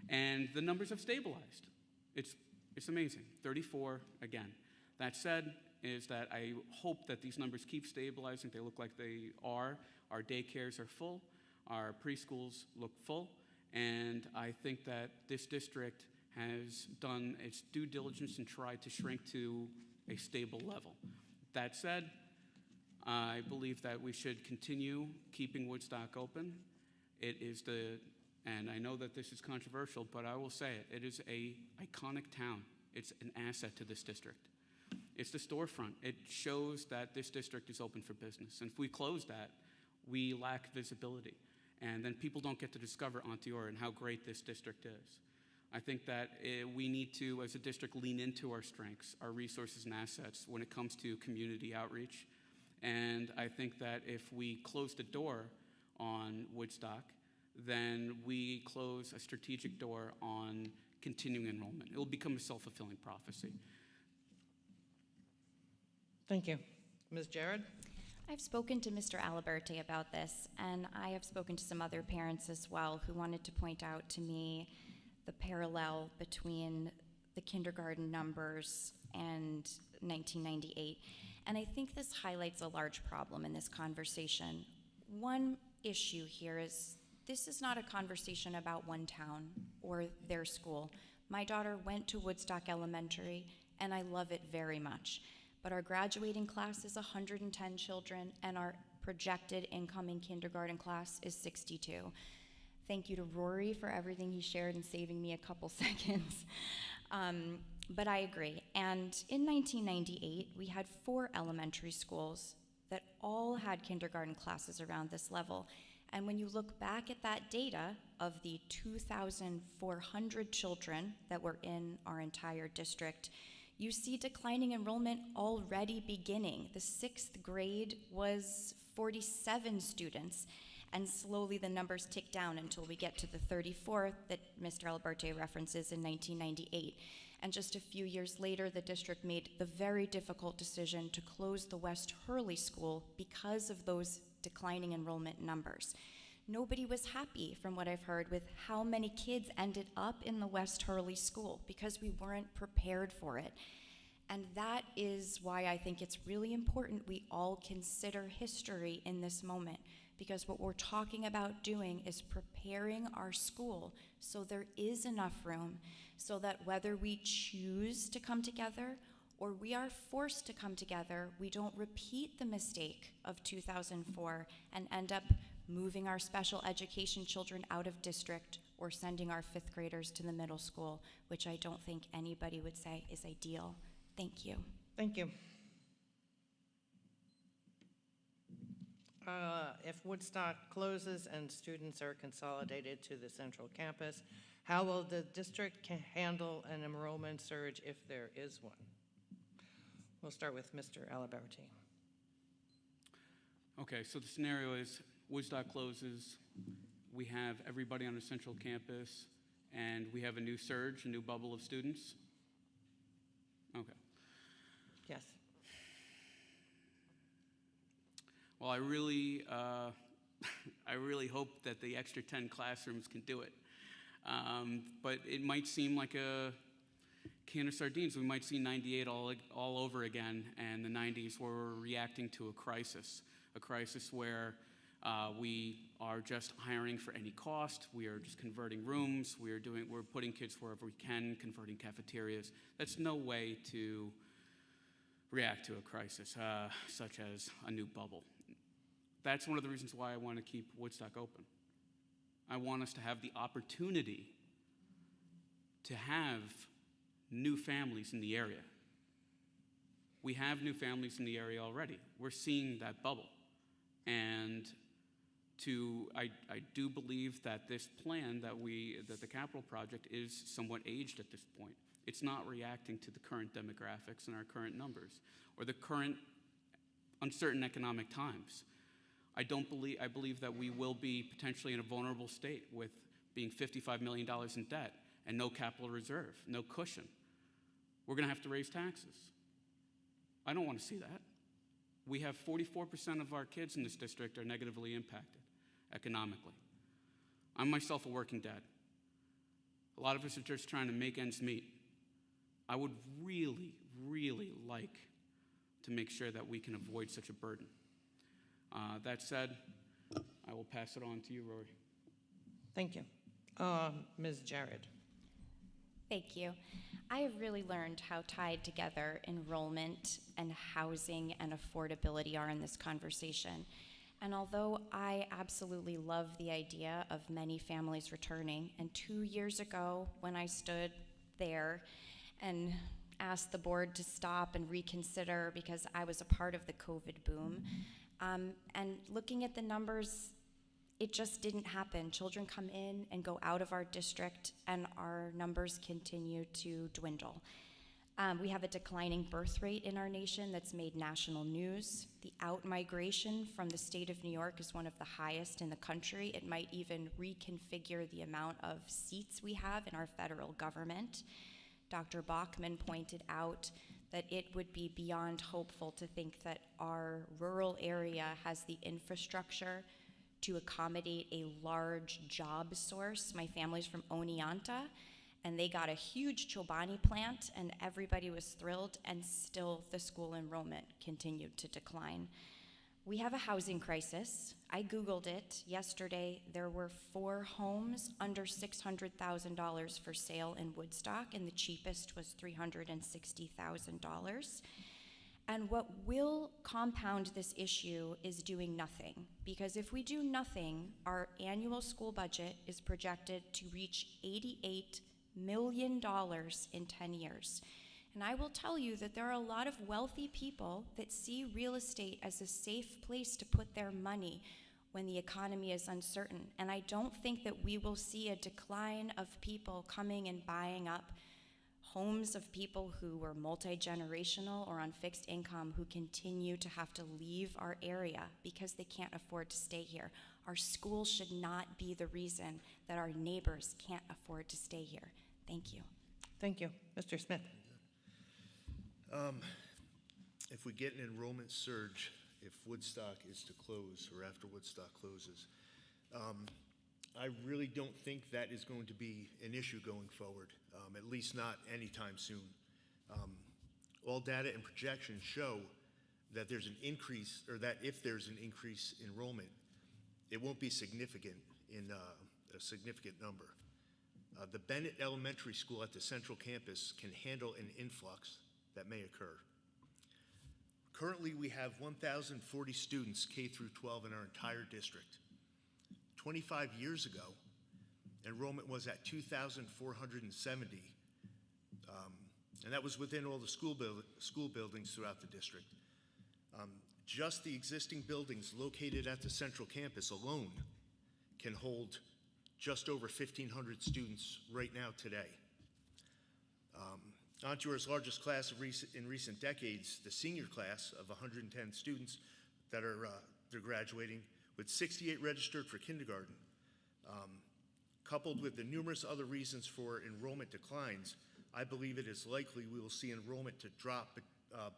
and the numbers have stabilized. It's amazing, 34 again. That said, is that I hope that these numbers keep stabilizing. They look like they are. Our daycares are full, our preschools look full, and I think that this district has done its due diligence and tried to shrink to a stable level. That said, I believe that we should continue keeping Woodstock open. It is and I know that this is controversial, but I will say it is an iconic town. It's an asset to this district. It's the storefront. It shows that this district is open for business. And if we close that, we lack visibility. And then people don't get to discover Onteora and how great this district is. I think that we need to, as a district, lean into our strengths, our resources and assets when it comes to community outreach. And I think that if we close the door on Woodstock, then we close a strategic door on continuing enrollment. It will become a self-fulfilling prophecy. Thank you. Ms. Jared? I've spoken to Mr. Aliberti about this, and I have spoken to some other parents as well who wanted to point out to me the parallel between the kindergarten numbers and 1998. And I think this highlights a large problem in this conversation. One issue here is this is not a conversation about one town or their school. My daughter went to Woodstock Elementary, and I love it very much. But our graduating class is 110 children, and our projected incoming kindergarten class is 62. Thank you to Rory for everything he shared and saving me a couple seconds. But I agree. And in 1998, we had 4 elementary schools that all had kindergarten classes around this level. And when you look back at that data of the 2,400 children that were in our entire district, you see declining enrollment already beginning. The 6th grade was 47 students, and slowly the numbers tick down until we get to the 34 that Mr. Aliberti references in 1998. And just a few years later, the district made the very difficult decision to close the West Hurley School because of those declining enrollment numbers. Nobody was happy, from what I've heard, with how many kids ended up in the West Hurley School because we weren't prepared for it. And that is why I think it's really important we all consider history in this moment, because what we're talking about doing is preparing our school so there is enough room so that whether we choose to come together or we are forced to come together, we don't repeat the mistake of 2004 and end up moving our special education children out of district, or sending our 5th graders to the middle school, which I don't think anybody would say is ideal. Thank you. Thank you. If Woodstock closes and students are consolidated to the central campus, how will the district handle an enrollment surge if there is one? We'll start with Mr. Aliberti. Okay, so the scenario is Woodstock closes, we have everybody on the central campus, and we have a new surge, a new bubble of students? Okay. Yes. Well, I really hope that the extra 10 classrooms can do it. But it might seem like a can of sardines. We might see 98 all over again, and the 90s where we're reacting to a crisis where we are just hiring for any cost. We are just converting rooms. We're putting kids wherever we can, converting cafeterias. That's no way to react to a crisis such as a new bubble. That's one of the reasons why I want to keep Woodstock open. I want us to have the opportunity to have new families in the area. We have new families in the area already. We're seeing that bubble. And I do believe that this plan that the capital project is somewhat aged at this point. It's not reacting to the current demographics and our current numbers or the current uncertain economic times. I believe that we will be potentially in a vulnerable state with being $55 million in debt and no capital reserve, no cushion. We're going to have to raise taxes. I don't want to see that. We have 44% of our kids in this district are negatively impacted economically. I'm myself a working dad. A lot of us are just trying to make ends meet. I would really, really like to make sure that we can avoid such a burden. That said, I will pass it on to you, Rory. Thank you. Ms. Jared. Thank you. I have really learned how tied together enrollment and housing and affordability are in this conversation. And although I absolutely love the idea of many families returning, and 2 years ago when I stood there and asked the board to stop and reconsider because I was a part of the COVID boom, and looking at the numbers, it just didn't happen. Children come in and go out of our district, and our numbers continue to dwindle. We have a declining birth rate in our nation that's made national news. The out-migration from the state of New York is one of the highest in the country. It might even reconfigure the amount of seats we have in our federal government. Dr. Bachman pointed out that it would be beyond hopeful to think that our rural area has the infrastructure to accommodate a large job source. My family's from Oneonta, and they got a huge Chobani plant, and everybody was thrilled, and still the school enrollment continued to decline. We have a housing crisis. I Googled it yesterday. There were 4 homes under $600,000 for sale in Woodstock, and the cheapest was $360,000. And what will compound this issue is doing nothing. Because if we do nothing, our annual school budget is projected to reach $88 million in 10 years. And I will tell you that there are a lot of wealthy people that see real estate as a safe place to put their money when the economy is uncertain. And I don't think that we will see a decline of people coming and buying up homes of people who were multi-generational or on fixed income who continue to have to leave our area because they can't afford to stay here. Our schools should not be the reason that our neighbors can't afford to stay here. Thank you. Thank you. Mr. Smith. If we get an enrollment surge, if Woodstock is to close or after Woodstock closes, I really don't think that is going to be an issue going forward, at least not anytime soon. All data and projections show that there's an increase, or that if there's an increase in enrollment, it won't be significant in a significant number. The Bennett Elementary School at the Central Campus can handle an influx that may occur. Currently, we have 1,040 students K through 12 in our entire district. 25 years ago, enrollment was at 2,470, and that was within all the school buildings throughout the district. Just the existing buildings located at the central campus alone can hold just over 1,500 students right now today. Ontura's largest class in recent decades, the senior class of 110 students that are they're graduating, with 68 registered for kindergarten. Coupled with the numerous other reasons for enrollment declines, I believe it is likely we will see enrollment to drop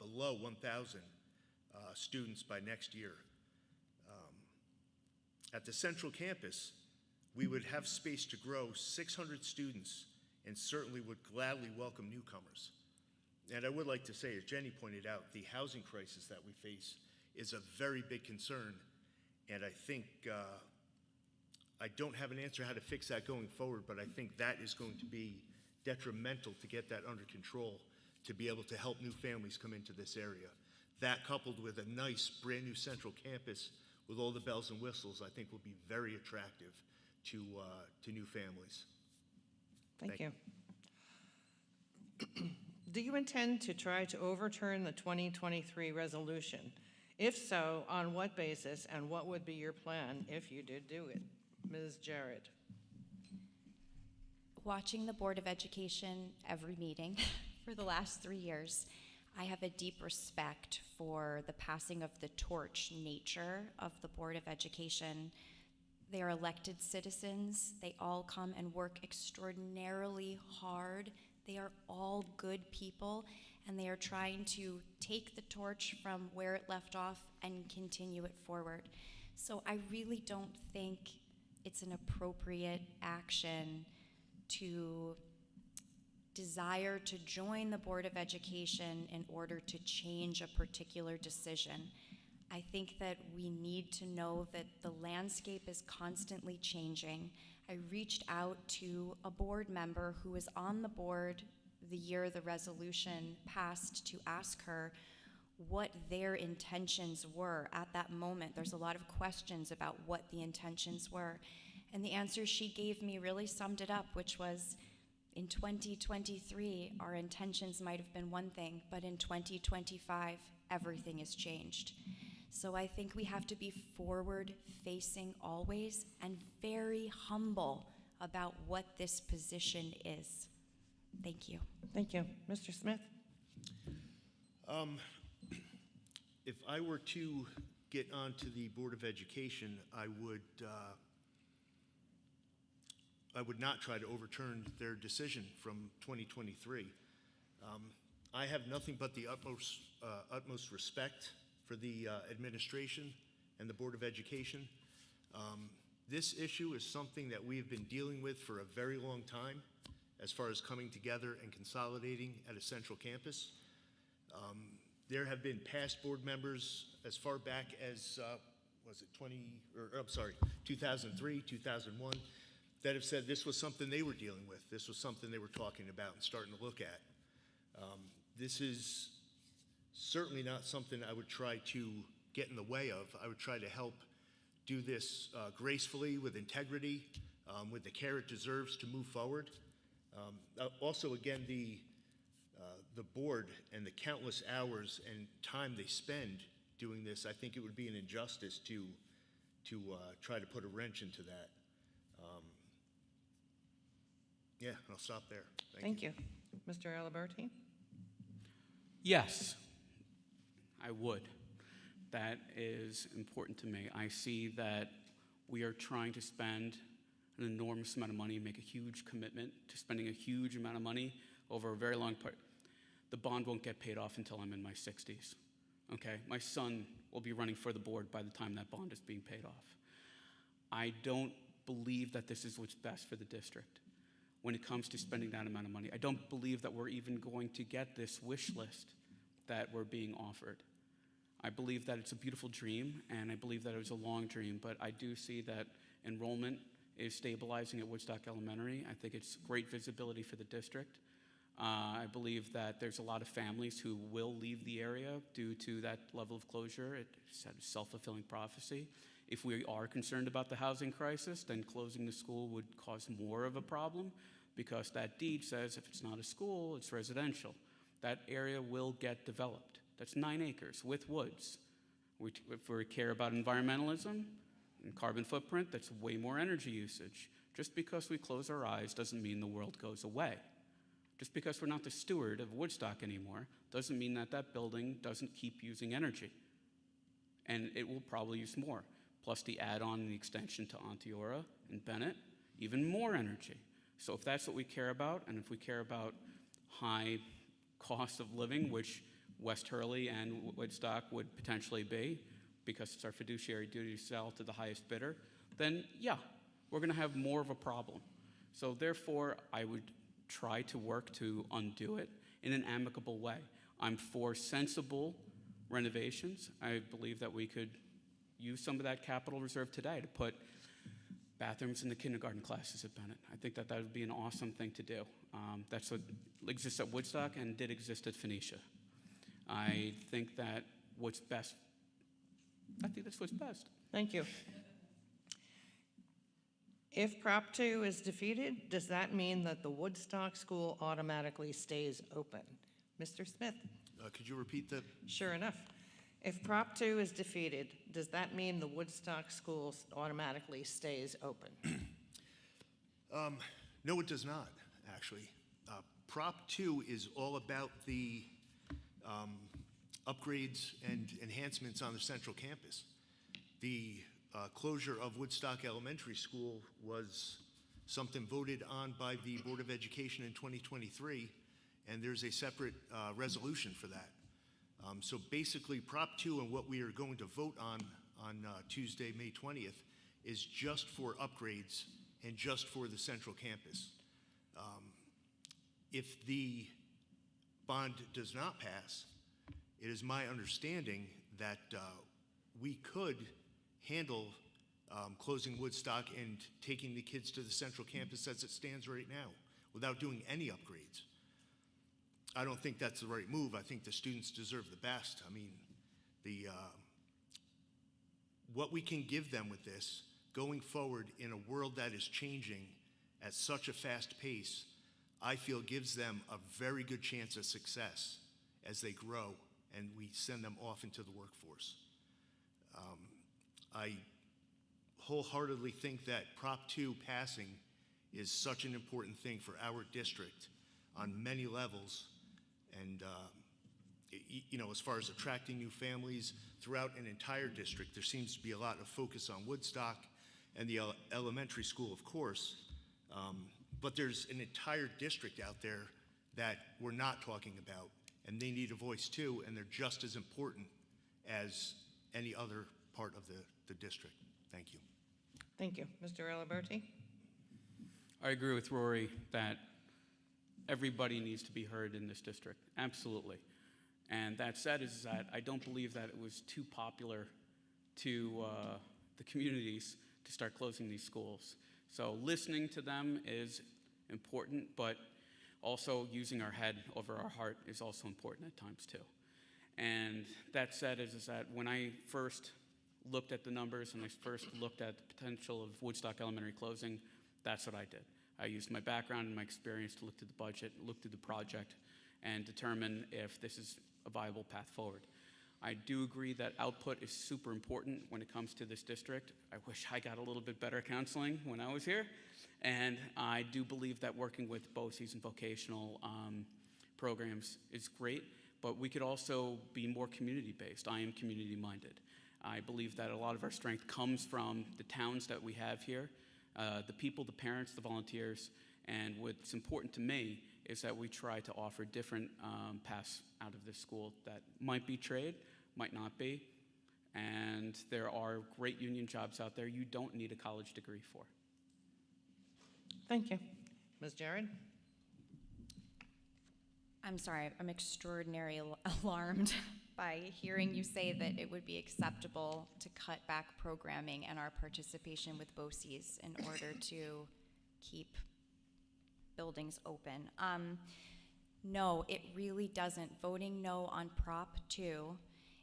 below 1,000 students by next year. At the central campus, we would have space to grow 600 students and certainly would gladly welcome newcomers. And I would like to say, as Jenny pointed out, the housing crisis that we face is a very big concern, and I think I don't have an answer how to fix that going forward, but I think that is going to be detrimental to get that under control, to be able to help new families come into this area. That, coupled with a nice brand new central campus with all the bells and whistles, I think will be very attractive to new families. Thank you. Do you intend to try to overturn the 2023 resolution? If so, on what basis, and what would be your plan if you did do it? Ms. Jarrett. Watching the Board of Education every meeting for the last 3 years, I have a deep respect for the passing of the torch nature of the Board of Education. They are elected citizens. They all come and work extraordinarily hard. They are all good people, and they are trying to take the torch from where it left off and continue it forward. So I really don't think it's an appropriate action to desire to join the Board of Education in order to change a particular decision. I think that we need to know that the landscape is constantly changing. I reached out to a board member who was on the board the year the resolution passed to ask her what their intentions were at that moment. There's a lot of questions about what the intentions were. And the answer she gave me really summed it up, which was, in 2023, our intentions might have been one thing, but in 2025, everything has changed. So I think we have to be forward-facing always and very humble about what this position is. Thank you. Thank you. Mr. Smith? If I were to get onto the Board of Education, I would not try to overturn their decision from 2023. I have nothing but the utmost respect for the administration and the Board of Education. This issue is something that we've been dealing with for a very long time, as far as coming together and consolidating at a central campus. There have been past board members as far back as, 2003, 2001, that have said this was something they were dealing with. This was something they were talking about and starting to look at. This is certainly not something I would try to get in the way of. I would try to help do this gracefully, with integrity, with the care it deserves to move forward. Also, again, the board and the countless hours and time they spend doing this, I think it would be an injustice to try to put a wrench into that. Yeah, I'll stop there. Thank you. Mr. Aliberti? Yes, I would. That is important to me. I see that we are trying to spend an enormous amount of money, make a huge commitment to spending a huge amount of money over a very long part. The bond won't get paid off until I'm in my 60s, okay? My son will be running for the board by the time that bond is being paid off. I don't believe that this is what's best for the district when it comes to spending that amount of money. I don't believe that we're even going to get this wish list that we're being offered. I believe that it's a beautiful dream, and I believe that it was a long dream, but I do see that enrollment is stabilizing at Woodstock Elementary. I think it's great visibility for the district. I believe that there's a lot of families who will leave the area due to that level of closure. It's a self-fulfilling prophecy. If we are concerned about the housing crisis, then closing the school would cause more of a problem, because that deed says if it's not a school, it's residential. That area will get developed. That's 9 acres with woods. If we care about environmentalism and carbon footprint, that's way more energy usage. Just because we close our eyes doesn't mean the world goes away. Just because we're not the steward of Woodstock anymore doesn't mean that that building doesn't keep using energy. And it will probably use more. Plus the add-on and the extension to Onteora and Bennett, even more energy. So if that's what we care about, and if we care about high cost of living, which West Hurley and Woodstock would potentially be, because it's our fiduciary duty to sell to the highest bidder, then yeah, we're going to have more of a problem. So therefore, I would try to work to undo it in an amicable way. I'm for sensible renovations. I believe that we could use some of that capital reserve today to put bathrooms in the kindergarten classes at Bennett. I think that that would be an awesome thing to do. That's what exists at Woodstock and did exist at Phoenicia. I think that what's best, I think that's what's best. Thank you. If Prop 2 is defeated, does that mean that the Woodstock School automatically stays open? Mr. Smith? Could you repeat that? Sure enough. If Prop 2 is defeated, does that mean the Woodstock School automatically stays open? No, it does not, actually. Prop 2 is all about the upgrades and enhancements on the central campus. The closure of Woodstock Elementary School was something voted on by the Board of Education in 2023, and there's a separate resolution for that. So basically, Prop 2 and what we are going to vote on Tuesday, May 20th, is just for upgrades and just for the central campus. If the bond does not pass, it is my understanding that we could handle closing Woodstock and taking the kids to the central campus as it stands right now without doing any upgrades. I don't think that's the right move. I think the students deserve the best. I mean, what we can give them with this going forward in a world that is changing at such a fast pace, I feel gives them a very good chance of success as they grow and we send them off into the workforce. I wholeheartedly think that Prop 2 passing is such an important thing for our district on many levels. And, you know, as far as attracting new families throughout an entire district, there seems to be a lot of focus on Woodstock and the elementary school, of course. But there's an entire district out there that we're not talking about, and they need a voice too, and they're just as important as any other part of the district. Thank you. Thank you. Mr. Aliberti? I agree with Rory that everybody needs to be heard in this district, absolutely. And that said is that I don't believe that it was too popular to the communities to start closing these schools. So listening to them is important, but also using our head over our heart is also important at times too. And that said is that when I first looked at the numbers and I first looked at the potential of Woodstock Elementary closing, that's what I did. I used my background and my experience to look through the budget, look through the project, and determine if this is a viable path forward. I do agree that output is super important when it comes to this district. I wish I got a little bit better counseling when I was here. And I do believe that working with BOCES and vocational programs is great, but we could also be more community-based. I am community-minded. I believe that a lot of our strength comes from the towns that we have here, the people, the parents, the volunteers, and what's important to me is that we try to offer different paths out of this school that might be trade, might not be, and there are great union jobs out there you don't need a college degree for. Thank you. Ms. Jared? I'm sorry, I'm extraordinarily alarmed by hearing you say that it would be acceptable to cut back programming and our participation with BOCES in order to keep buildings open. No, it really doesn't. Voting no on Prop 2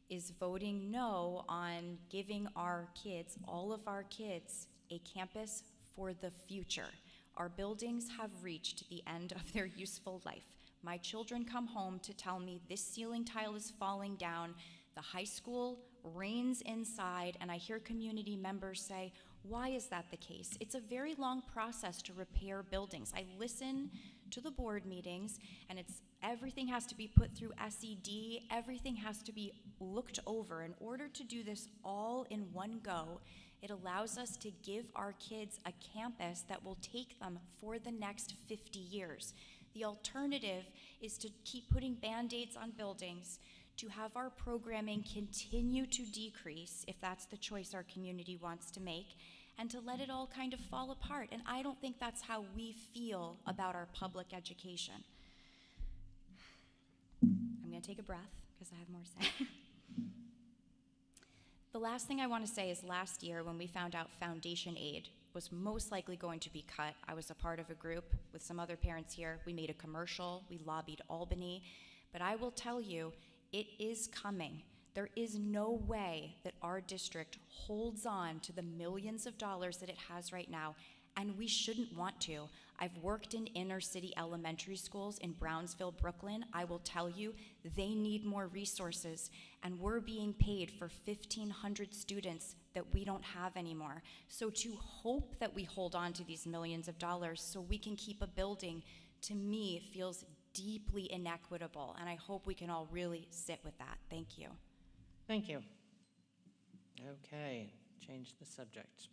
is voting no on giving our kids, all of our kids, a campus for the future. Our buildings have reached the end of their useful life. My children come home to tell me this ceiling tile is falling down, the high school rains inside, and I hear community members say, why is that the case? It's a very long process to repair buildings. I listen to the board meetings, and everything has to be put through SED, everything has to be looked over. In order to do this all in one go, it allows us to give our kids a campus that will take them for the next 50 years. The alternative is to keep putting Band-Aids on buildings, to have our programming continue to decrease, if that's the choice our community wants to make, and to let it all kind of fall apart. And I don't think that's how we feel about our public education. I'm gonna take a breath, because I have more to say. The last thing I want to say is last year when we found out foundation aid was most likely going to be cut, I was a part of a group with some other parents here. We made a commercial, we lobbied Albany, but I will tell you, it is coming. There is no way that our district holds on to the millions of dollars that it has right now, and we shouldn't want to. I've worked in inner city elementary schools in Brownsville, Brooklyn. I will tell you, they need more resources, and we're being paid for 1,500 students that we don't have anymore. So to hope that we hold on to these millions of dollars so we can keep a building, to me, feels deeply inequitable, and I hope we can all really sit with that. Thank you. Thank you. Okay, change the subject.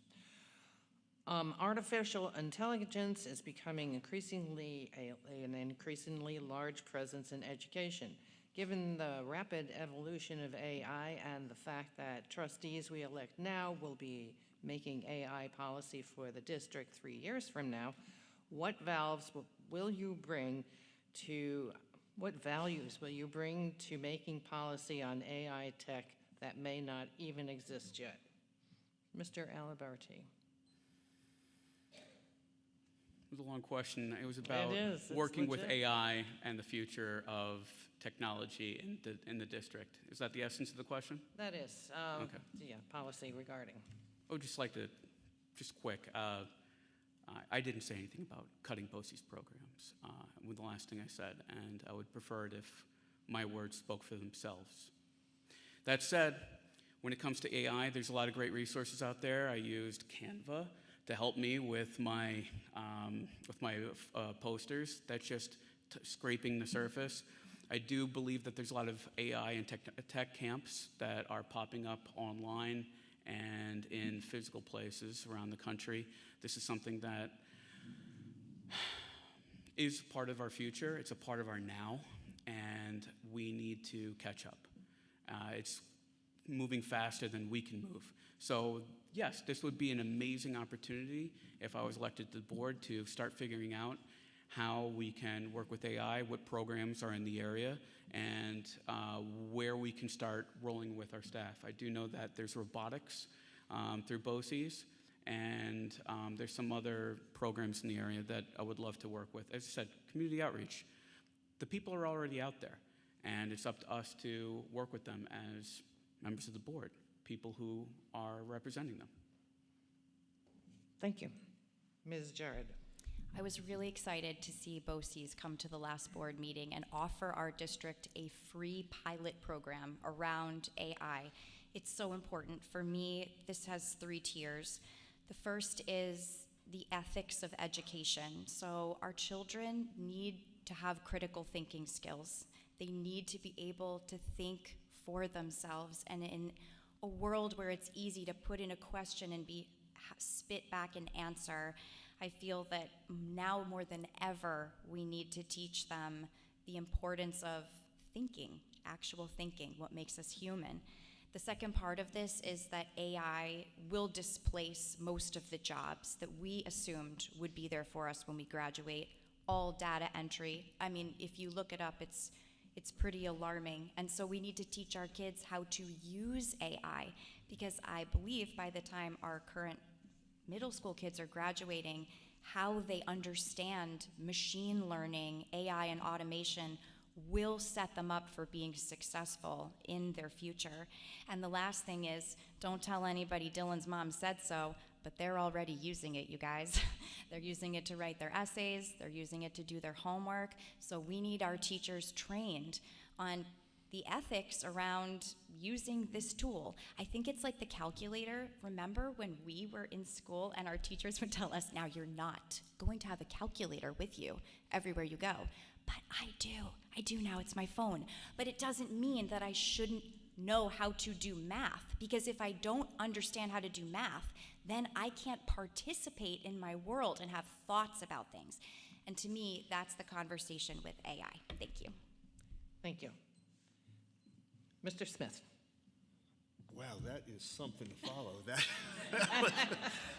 Artificial intelligence is becoming an increasingly large presence in education. Given the rapid evolution of AI and the fact that trustees we elect now will be making AI policy for the district 3 years from now, what values will you bring to making policy on AI tech that may not even exist yet? Mr. Aliberti. It was a long question. It was about It is. It's working with legit. AI and the future of technology in the district. Is that the essence of the question? That is, Okay. yeah, policy regarding. I would just like to, just quick, I didn't say anything about cutting BOCES programs with the last thing I said, and I would prefer it if my words spoke for themselves. That said, when it comes to AI, there's a lot of great resources out there. I used Canva to help me with my posters. That's just scraping the surface. I do believe that there's a lot of AI and tech camps that are popping up online and in physical places around the country. This is something that is part of our future. It's a part of our now, and we need to catch up. It's moving faster than we can move. So yes, this would be an amazing opportunity if I was elected to the board to start figuring out how we can work with AI, what programs are in the area, and where we can start rolling with our staff. I do know that there's robotics through BOCES, and there's some other programs in the area that I would love to work with. As I said, community outreach. The people are already out there, and it's up to us to work with them as members of the board, people who are representing them. Thank you. Ms. Jared. I was really excited to see BOCES come to the last board meeting and offer our district a free pilot program around AI. It's so important. For me, this has 3 tiers. The first is the ethics of education. So our children need to have critical thinking skills. They need to be able to think for themselves. And in a world where it's easy to put in a question and spit back an answer, I feel that now more than ever, we need to teach them the importance of thinking, actual thinking, what makes us human. The second part of this is that AI will displace most of the jobs that we assumed would be there for us when we graduate. All data entry. I mean, if you look it up, it's pretty alarming. And so we need to teach our kids how to use AI, because I believe by the time our current middle school kids are graduating, how they understand machine learning, AI, and automation will set them up for being successful in their future. And the last thing is, don't tell anybody Dylan's mom said so, but they're already using it, you guys. They're using it to write their essays, they're using it to do their homework, so we need our teachers trained on the ethics around using this tool. I think it's like the calculator. Remember when we were in school and our teachers would tell us, now you're not going to have a calculator with you everywhere you go. But I do now, it's my phone. But it doesn't mean that I shouldn't know how to do math, because if I don't understand how to do math, then I can't participate in my world and have thoughts about things. And to me, that's the conversation with AI. Thank you. Thank you. Mr. Smith. Wow, that is something to follow.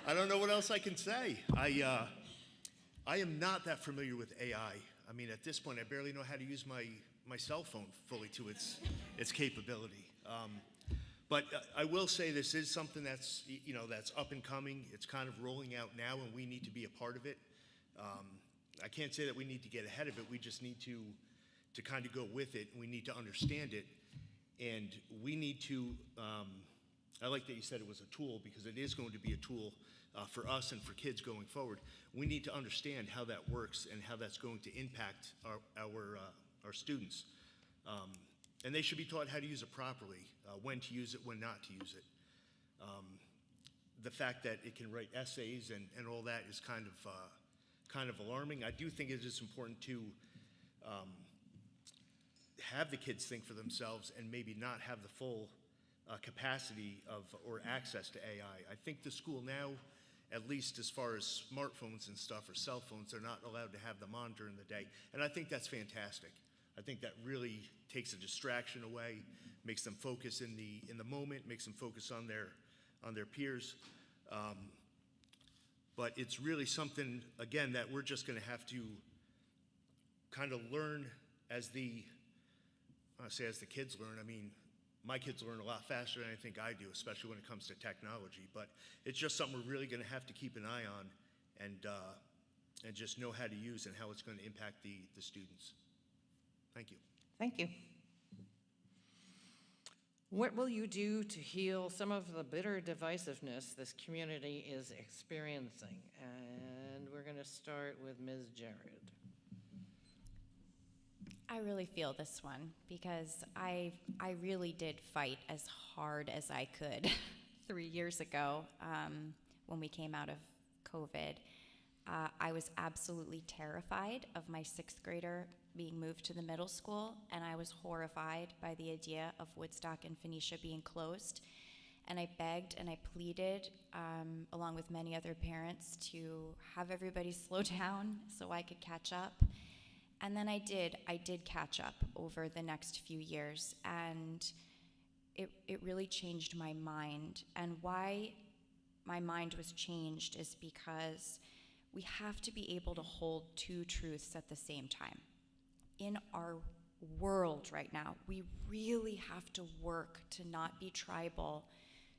I don't know what else I can say. I am not that familiar with AI. I mean, at this point, I barely know how to use my cell phone fully to its capability. But I will say this is something that's up and coming. It's kind of rolling out now, and we need to be a part of it. I can't say that we need to get ahead of it. We just need to kind of go with it, and we need to understand it. And we need to, I like that you said it was a tool, because it is going to be a tool for us and for kids going forward. We need to understand how that works and how that's going to impact our students. And they should be taught how to use it properly, when to use it, when not to use it. The fact that it can write essays and all that is kind of alarming. I do think it is important to have the kids think for themselves and maybe not have the full capacity or access to AI. I think the school now, at least as far as smartphones and stuff or cell phones, they're not allowed to have them on during the day. And I think that's fantastic. I think that really takes a distraction away, makes them focus in the moment, makes them focus on their peers. But it's really something, again, that we're just going to have to kind of learn as the kids learn. I mean, my kids learn a lot faster than I think I do, especially when it comes to technology. But it's just something we're really going to have to keep an eye on and just know how to use and how it's going to impact the students. Thank you. Thank you. What will you do to heal some of the bitter divisiveness this community is experiencing? And we're going to start with Ms. Jared. I really feel this one, because I really did fight as hard as I could 3 years ago when we came out of COVID. I was absolutely terrified of my 6th grader being moved to the middle school, and I was horrified by the idea of Woodstock and Phoenicia being closed. And I begged and I pleaded, along with many other parents, to have everybody slow down so I could catch up. And then I did catch up over the next few years, and it really changed my mind. And why my mind was changed is because we have to be able to hold 2 truths at the same time. In our world right now, we really have to work to not be tribal,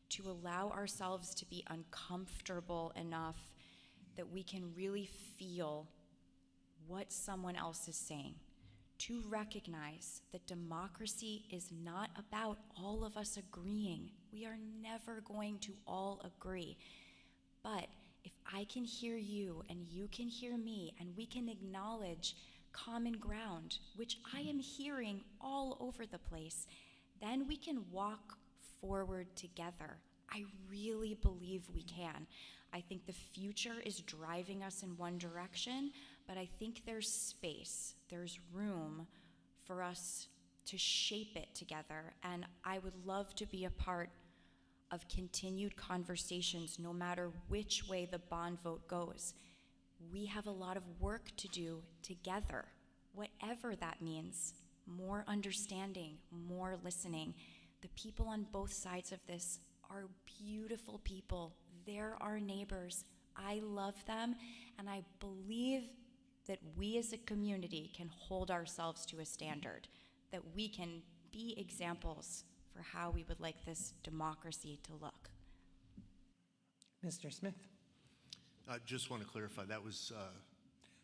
to allow ourselves to be uncomfortable enough that we can really feel what someone else is saying, to recognize that democracy is not about all of us agreeing. We are never going to all agree. But if I can hear you and you can hear me, and we can acknowledge common ground, which I am hearing all over the place, then we can walk forward together. I really believe we can. I think the future is driving us in one direction, but I think there's space, there's room for us to shape it together. And I would love to be a part of continued conversations, no matter which way the bond vote goes. We have a lot of work to do together, whatever that means. More understanding, more listening. The people on both sides of this are beautiful people. They're our neighbors. I love them, and I believe that we as a community can hold ourselves to a standard, that we can be examples for how we would like this democracy to look. Mr. Smith. I just want to clarify, that was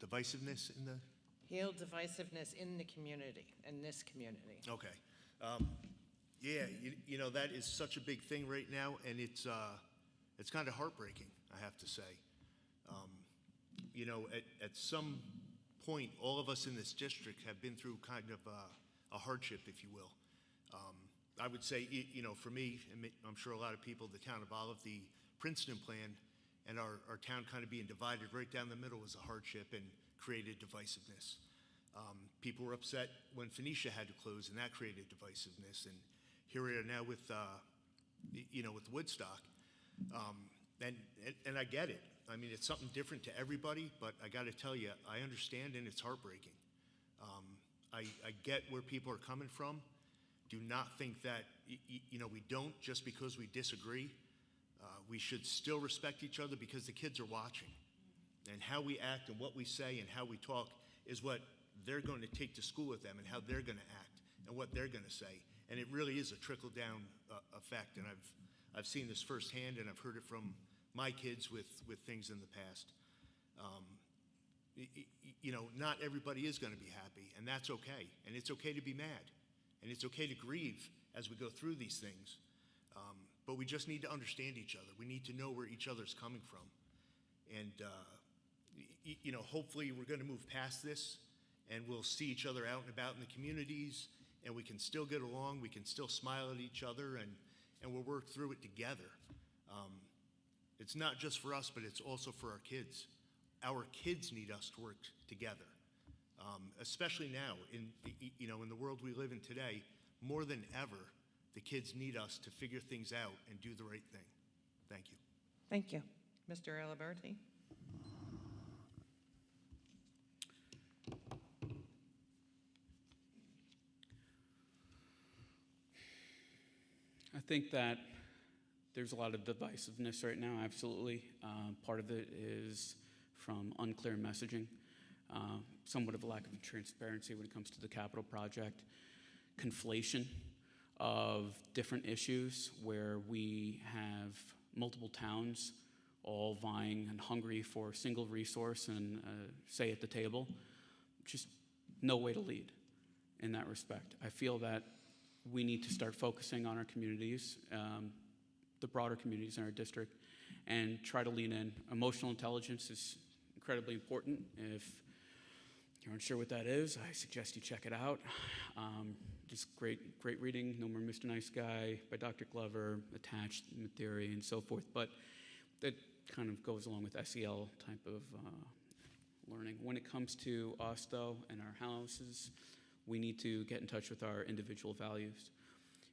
divisiveness in the... heal divisiveness in the community, in this community. Okay. Yeah, you know, that is such a big thing right now, and it's kind of heartbreaking, I have to say. You know, at some point, all of us in this district have been through kind of a hardship, if you will. I would say, you know, for me, and I'm sure a lot of people, the town of Olive, the Princeton plan, and our town kind of being divided right down the middle was a hardship and created divisiveness. People were upset when Phoenicia had to close, and that created divisiveness. And here we are now with, you know, with Woodstock. And I get it. I mean, it's something different to everybody, but I got to tell you, I understand, and it's heartbreaking. I get where people are coming from. Do not think that, you know, we don't just because we disagree. We should still respect each other because the kids are watching. And how we act and what we say and how we talk is what they're going to take to school with them, and how they're going to act and what they're going to say. And it really is a trickle-down effect. And I've seen this firsthand, and I've heard it from my kids with things in the past. You know, not everybody is going to be happy, and that's okay. And it's okay to be mad, and it's okay to grieve as we go through these things. But we just need to understand each other. We need to know where each other's coming from. And, you know, hopefully we're going to move past this, and we'll see each other out and about in the communities, and we can still get along, we can still smile at each other, and we'll work through it together. It's not just for us, but it's also for our kids. Our kids need us to work together, especially now you know, in the world we live in today. More than ever, the kids need us to figure things out and do the right thing. Thank you. Thank you. Mr. Aliberti? I think that there's a lot of divisiveness right now, absolutely. Part of it is from unclear messaging, somewhat of a lack of transparency when it comes to the capital project, conflation of different issues where we have multiple towns all vying and hungry for a single resource and say at the table. Just no way to lead in that respect. I feel that we need to start focusing on our communities, the broader communities in our district, and try to lean in. Emotional intelligence is incredibly important. If you're unsure what that is, I suggest you check it out. Just great reading, No More Mr. Nice Guy by Dr. Glover, attachment theory, and so forth. But that kind of goes along with SEL type of learning. When it comes to us, though, and our houses, we need to get in touch with our individual values.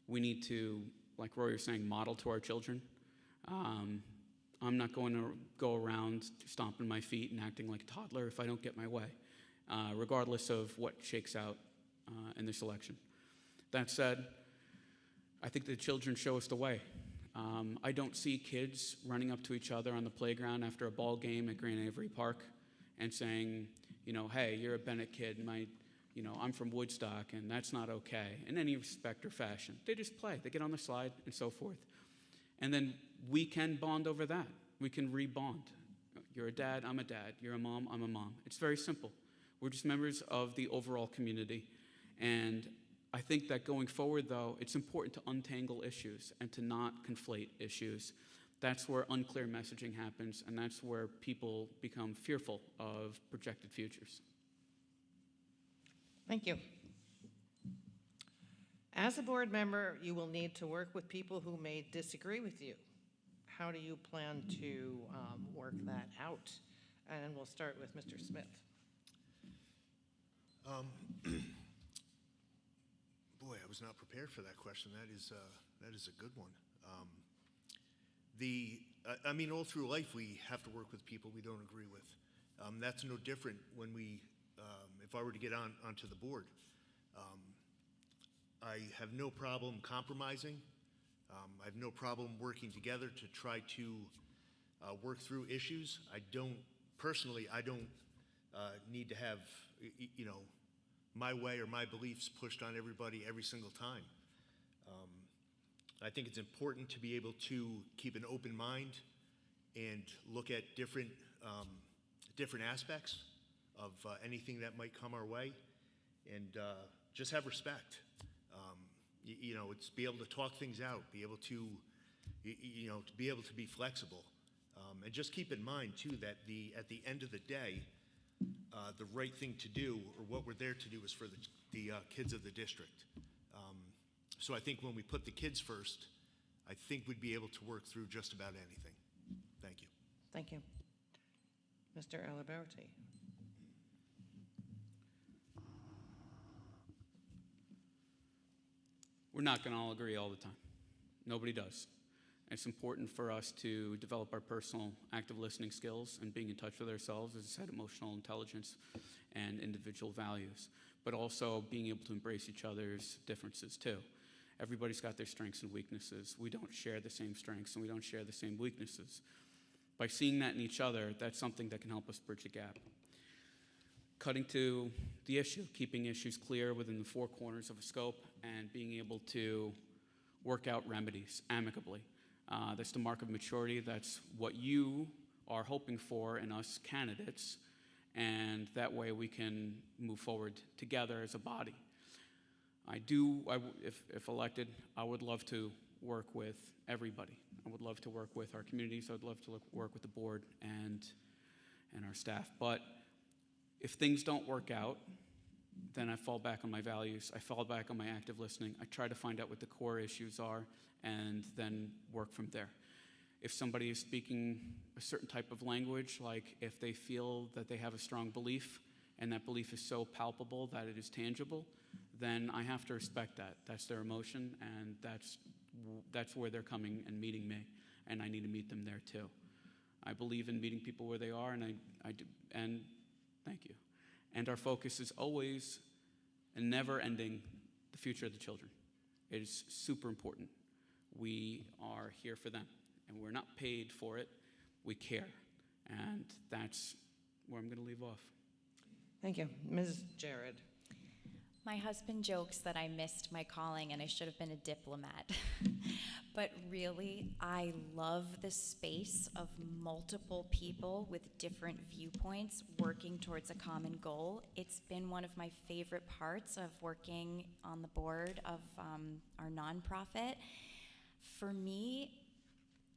We need to, like Roy was saying, model to our children. I'm not going to go around stomping my feet and acting like a toddler if I don't get my way, regardless of what shakes out in this election. That said, I think the children show us the way. I don't see kids running up to each other on the playground after a ball game at Grand Avery Park and saying, you know, hey, you're a Bennett kid, I'm from Woodstock, and that's not okay, in any respect or fashion. They just play. They get on the slide and so forth. And then we can bond over that. We can re-bond. You're a dad, I'm a dad. You're a mom, I'm a mom. It's very simple. We're just members of the overall community. And I think that going forward, though, it's important to untangle issues and to not conflate issues. That's where unclear messaging happens, and that's where people become fearful of projected futures. Thank you. As a board member, you will need to work with people who may disagree with you. How do you plan to work that out? And we'll start with Mr. Smith. Boy, I was not prepared for that question. That is a good one. I mean, all through life, we have to work with people we don't agree with. That's no different when if I were to get onto the board. I have no problem compromising. I have no problem working together to try to work through issues. I don't need to have, my way or my beliefs pushed on everybody every single time. I think it's important to be able to keep an open mind and look at different aspects of anything that might come our way, and just have respect. It's be able to talk things out, be able to, to be able to be flexible. And just keep in mind, too, that at the end of the day, the right thing to do, or what we're there to do, is for the kids of the district. So I think when we put the kids first, I think we'd be able to work through just about anything. Thank you. Thank you. Mr. Aliberti. We're not going to all agree all the time. Nobody does. It's important for us to develop our personal active listening skills and being in touch with ourselves, as I said, emotional intelligence and individual values, but also being able to embrace each other's differences too. Everybody's got their strengths and weaknesses. We don't share the same strengths and we don't share the same weaknesses. By seeing that in each other, that's something that can help us bridge the gap. Cutting to the issue, keeping issues clear within the four corners of a scope, and being able to work out remedies amicably. That's the mark of maturity. That's what you are hoping for in us candidates, and that way we can move forward together as a body. If elected, I would love to work with everybody. I would love to work with our communities. I would love to work with the board and our staff. But if things don't work out, then I fall back on my values. I fall back on my active listening. I try to find out what the core issues are and then work from there. If somebody is speaking a certain type of language, like if they feel that they have a strong belief and that belief is so palpable that it is tangible, then I have to respect that. That's their emotion, and that's where they're coming and meeting me, and I need to meet them there too. I believe in meeting people where they are, and I do, and thank you. And our focus is always and never ending the future of the children. It is super important. We are here for them, and we're not paid for it. We care, and that's where I'm going to leave off. Thank you. Ms. Jared. My husband jokes that I missed my calling and I should have been a diplomat. But really, I love the space of multiple people with different viewpoints working towards a common goal. It's been one of my favorite parts of working on the board of our nonprofit. For me,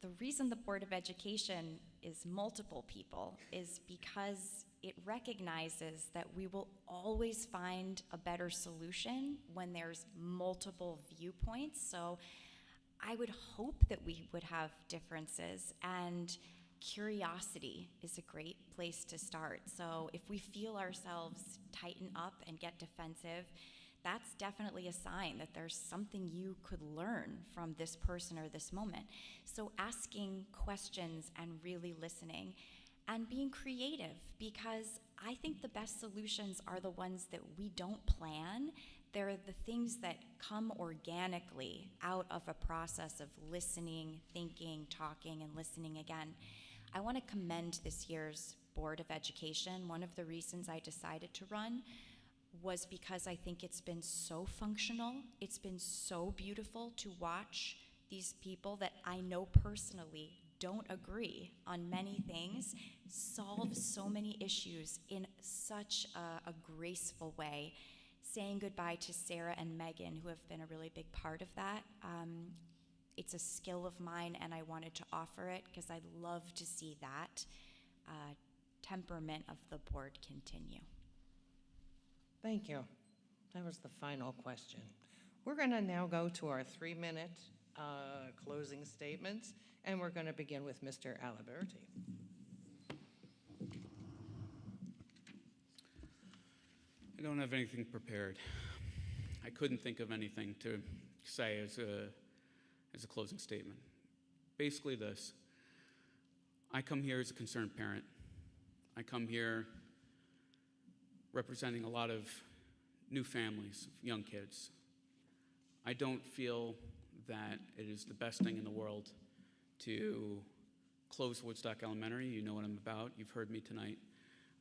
the reason the Board of Education is multiple people is because it recognizes that we will always find a better solution when there's multiple viewpoints. So I would hope that we would have differences, and curiosity is a great place to start. So if we feel ourselves tighten up and get defensive, that's definitely a sign that there's something you could learn from this person or this moment. So asking questions and really listening and being creative, because I think the best solutions are the ones that we don't plan. They're the things that come organically out of a process of listening, thinking, talking, and listening again. I want to commend this year's Board of Education. One of the reasons I decided to run was because I think it's been so functional. It's been so beautiful to watch these people that I know personally don't agree on many things solve so many issues in such a graceful way. Saying goodbye to Sarah and Megan, who have been a really big part of that. It's a skill of mine, and I wanted to offer it because I love to see that temperament of the board continue. Thank you. That was the final question. We're going to now go to our 3-minute closing statements, and we're going to begin with Mr. Aliberti. I don't have anything prepared. I couldn't think of anything to say as a closing statement. Basically this: I come here as a concerned parent. I come here representing a lot of new families, young kids. I don't feel that it is the best thing in the world to close Woodstock Elementary. You know what I'm about. You've heard me tonight.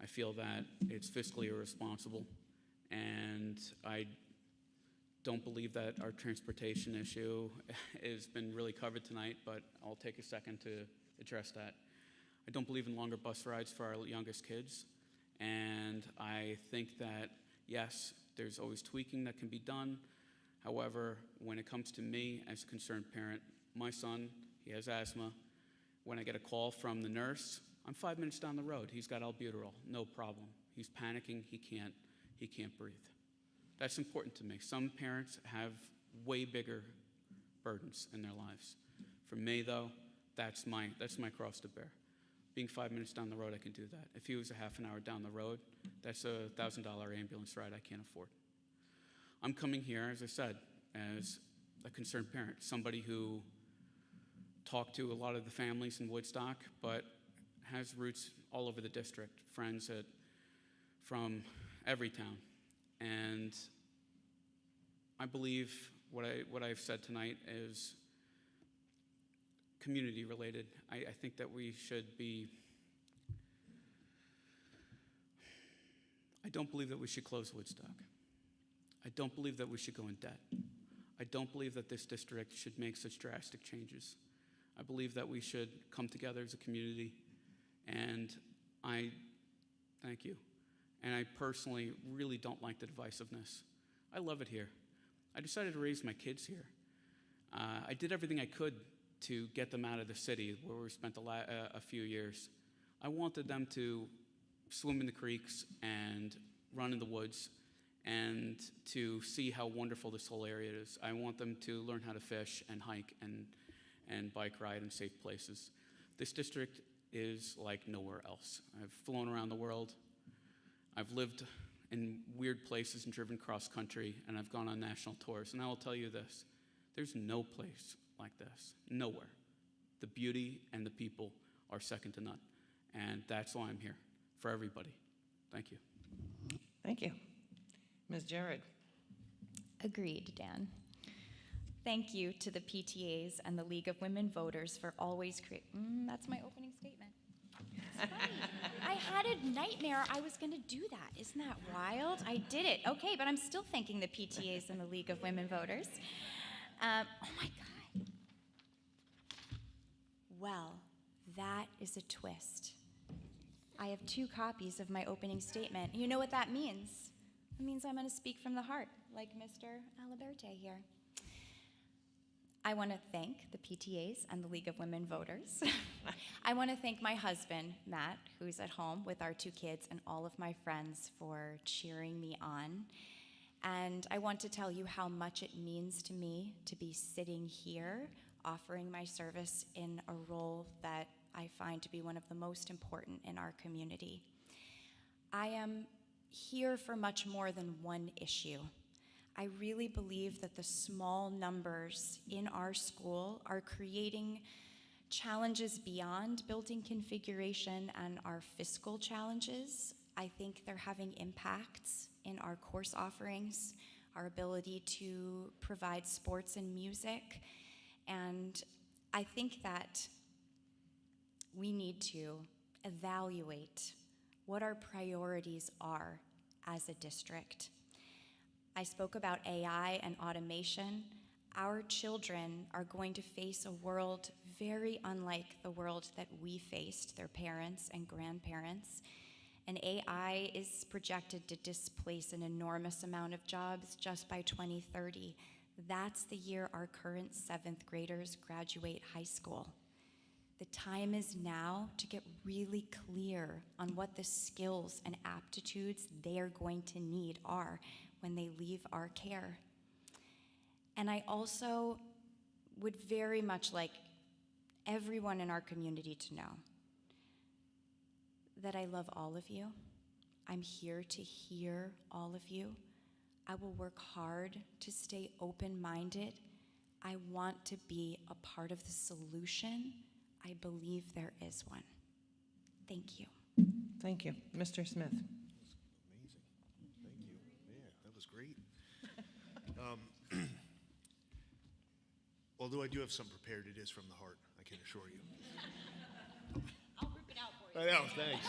I feel that it's fiscally irresponsible, and I don't believe that our transportation issue has been really covered tonight, but I'll take a second to address that. I don't believe in longer bus rides for our youngest kids, And I think that, yes, there's always tweaking that can be done. However, when it comes to me as a concerned parent, my son, he has asthma. When I get a call from the nurse, I'm 5 minutes down the road. He's got albuterol, no problem. He's panicking, he can't breathe. That's important to me. Some parents have way bigger burdens in their lives. For me, though, that's my cross to bear. Being 5 minutes down the road, I can do that. If he was a half an hour down the road, that's a $1,000 ambulance ride I can't afford. I'm coming here, as I said, as a concerned parent, somebody who talked to a lot of the families in Woodstock, but has roots all over the district, friends from every town. And I believe what I've said tonight is community related. I think that we should be, I don't believe that we should close Woodstock. I don't believe that we should go in debt. I don't believe that this district should make such drastic changes. I believe that we should come together as a community, and I thank you. And I personally really don't like the divisiveness. I love it here. I decided to raise my kids here. I did everything I could to get them out of the city where we spent a few years. I wanted them to swim in the creeks and run in the woods and to see how wonderful this whole area is. I want them to learn how to fish and hike and bike ride in safe places. This district is like nowhere else. I've flown around the world. I've lived in weird places and driven cross country, and I've gone on national tours. And I will tell you this, there's no place like this, nowhere. The beauty and the people are second to none. And that's why I'm here, for everybody. Thank you. Thank you. Ms. Jared. Agreed, Dan. Thank you to the PTAs and the League of Women Voters for always creating. That's my opening statement. It's funny. I had a nightmare I was going to do that. Isn't that wild? I did it. Okay, but I'm still thanking the PTAs and the League of Women Voters. Oh my God. Well, that is a twist. I have 2 copies of my opening statement. You know what that means? It means I'm going to speak from the heart, like Mr. Aliberte here. I want to thank the PTAs and the League of Women Voters. I want to thank my husband, Matt, who's at home with our 2 kids, and all of my friends for cheering me on. And I want to tell you how much it means to me to be sitting here offering my service in a role that I find to be one of the most important in our community. I am here for much more than one issue. I really believe that the small numbers in our school are creating challenges beyond building configuration and our fiscal challenges. I think they're having impacts in our course offerings, our ability to provide sports and music, and I think that we need to evaluate what our priorities are as a district. I spoke about AI and automation. Our children are going to face a world very unlike the world that we faced, their parents and grandparents. And AI is projected to displace an enormous amount of jobs just by 2030. That's the year our current 7th graders graduate high school. The time is now to get really clear on what the skills and aptitudes they are going to need are when they leave our care. And I also would very much like everyone in our community to know that I love all of you. I'm here to hear all of you. I will work hard to stay open-minded. I want to be a part of the solution. I believe there is one. Thank you. Thank you. Mr. Smith. Amazing. Thank you. Yeah, that was great. Although I do have some prepared, it is from the heart, I can assure you. I'll rip it out for I know, thanks.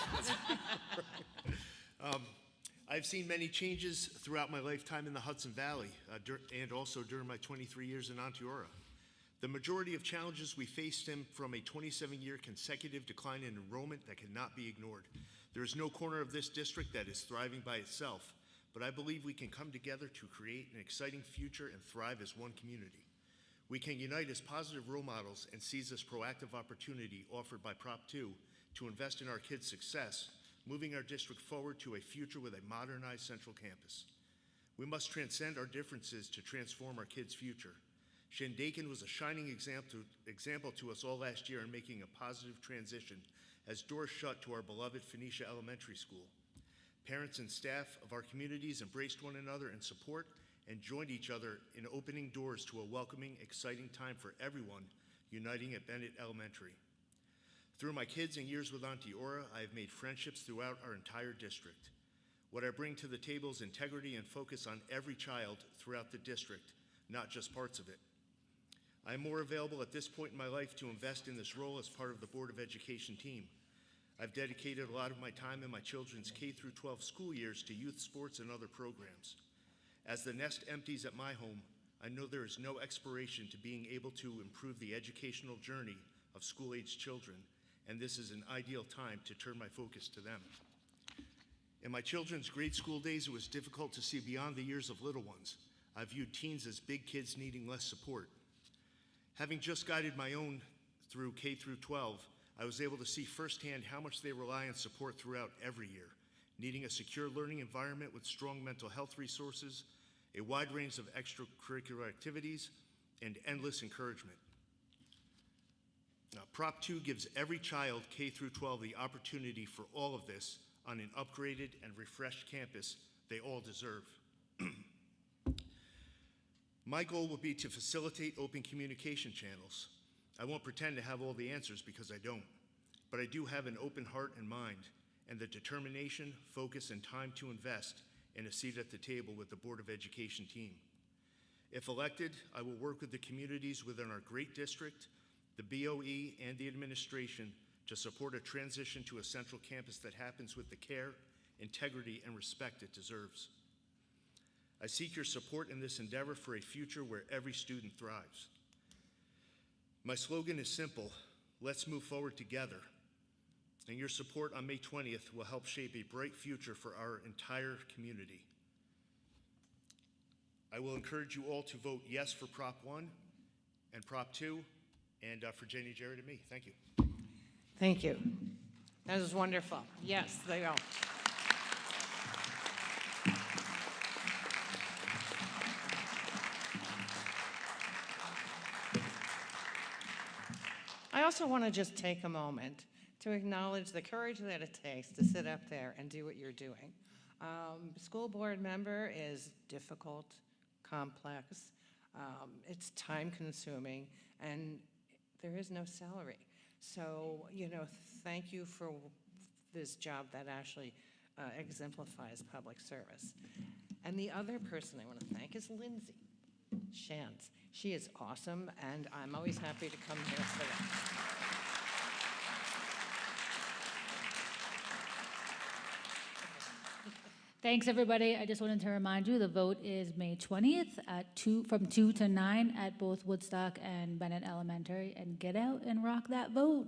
I've seen many changes throughout my lifetime in the Hudson Valley and also during my 23 years in Onteora. The majority of challenges we face stem from a 27-year consecutive decline in enrollment that cannot be ignored. There is no corner of this district that is thriving by itself, but I believe we can come together to create an exciting future and thrive as one community. We can unite as positive role models and seize this proactive opportunity offered by Prop 2 to invest in our kids' success, moving our district forward to a future with a modernized central campus. We must transcend our differences to transform our kids' future. Shandaken was a shining example to us all last year in making a positive transition as doors shut to our beloved Phoenicia Elementary School. Parents and staff of our communities embraced one another in support and joined each other in opening doors to a welcoming, exciting time for everyone uniting at Bennett Elementary. Through my kids and years with Auntie Aura, I have made friendships throughout our entire district. What I bring to the table is integrity and focus on every child throughout the district, not just parts of it. I am more available at this point in my life to invest in this role as part of the Board of Education team. I've dedicated a lot of my time in my children's K-12 school years to youth sports and other programs. As the nest empties at my home, I know there is no expiration to being able to improve the educational journey of school-aged children, and this is an ideal time to turn my focus to them. In my children's grade school days, it was difficult to see beyond the years of little ones. I viewed teens as big kids needing less support. Having just guided my own through K-12, I was able to see firsthand how much they rely on support throughout every year, needing a secure learning environment with strong mental health resources, a wide range of extracurricular activities, and endless encouragement. Now, Prop 2 gives every child K-12 the opportunity for all of this on an upgraded and refreshed campus they all deserve. My goal will be to facilitate open communication channels. I won't pretend to have all the answers because I don't, but I do have an open heart and mind and the determination, focus, and time to invest in a seat at the table with the Board of Education team. If elected, I will work with the communities within our great district, the BOE, and the administration to support a transition to a central campus that happens with the care, integrity, and respect it deserves. I seek your support in this endeavor for a future where every student thrives. My slogan is simple: let's move forward together. And your support on May 20th will help shape a bright future for our entire community. I will encourage you all to vote yes for Prop 1 and Prop 2, and for Jenny, Jared, and me. Thank you. Thank you. That was wonderful. Yes, they are. I also want to just take a moment to acknowledge the courage that it takes to sit up there and do what you're doing. School board member is difficult, complex, it's time-consuming, and there is no salary. So, thank you for this job that actually exemplifies public service. And the other person I want to thank is Lindsay Shantz. She is awesome, and I'm always happy to come here for that. Thanks, everybody. I just wanted to remind you, the vote is May 20th from 2 to 9 at both Woodstock and Bennett Elementary. And get out and rock that vote.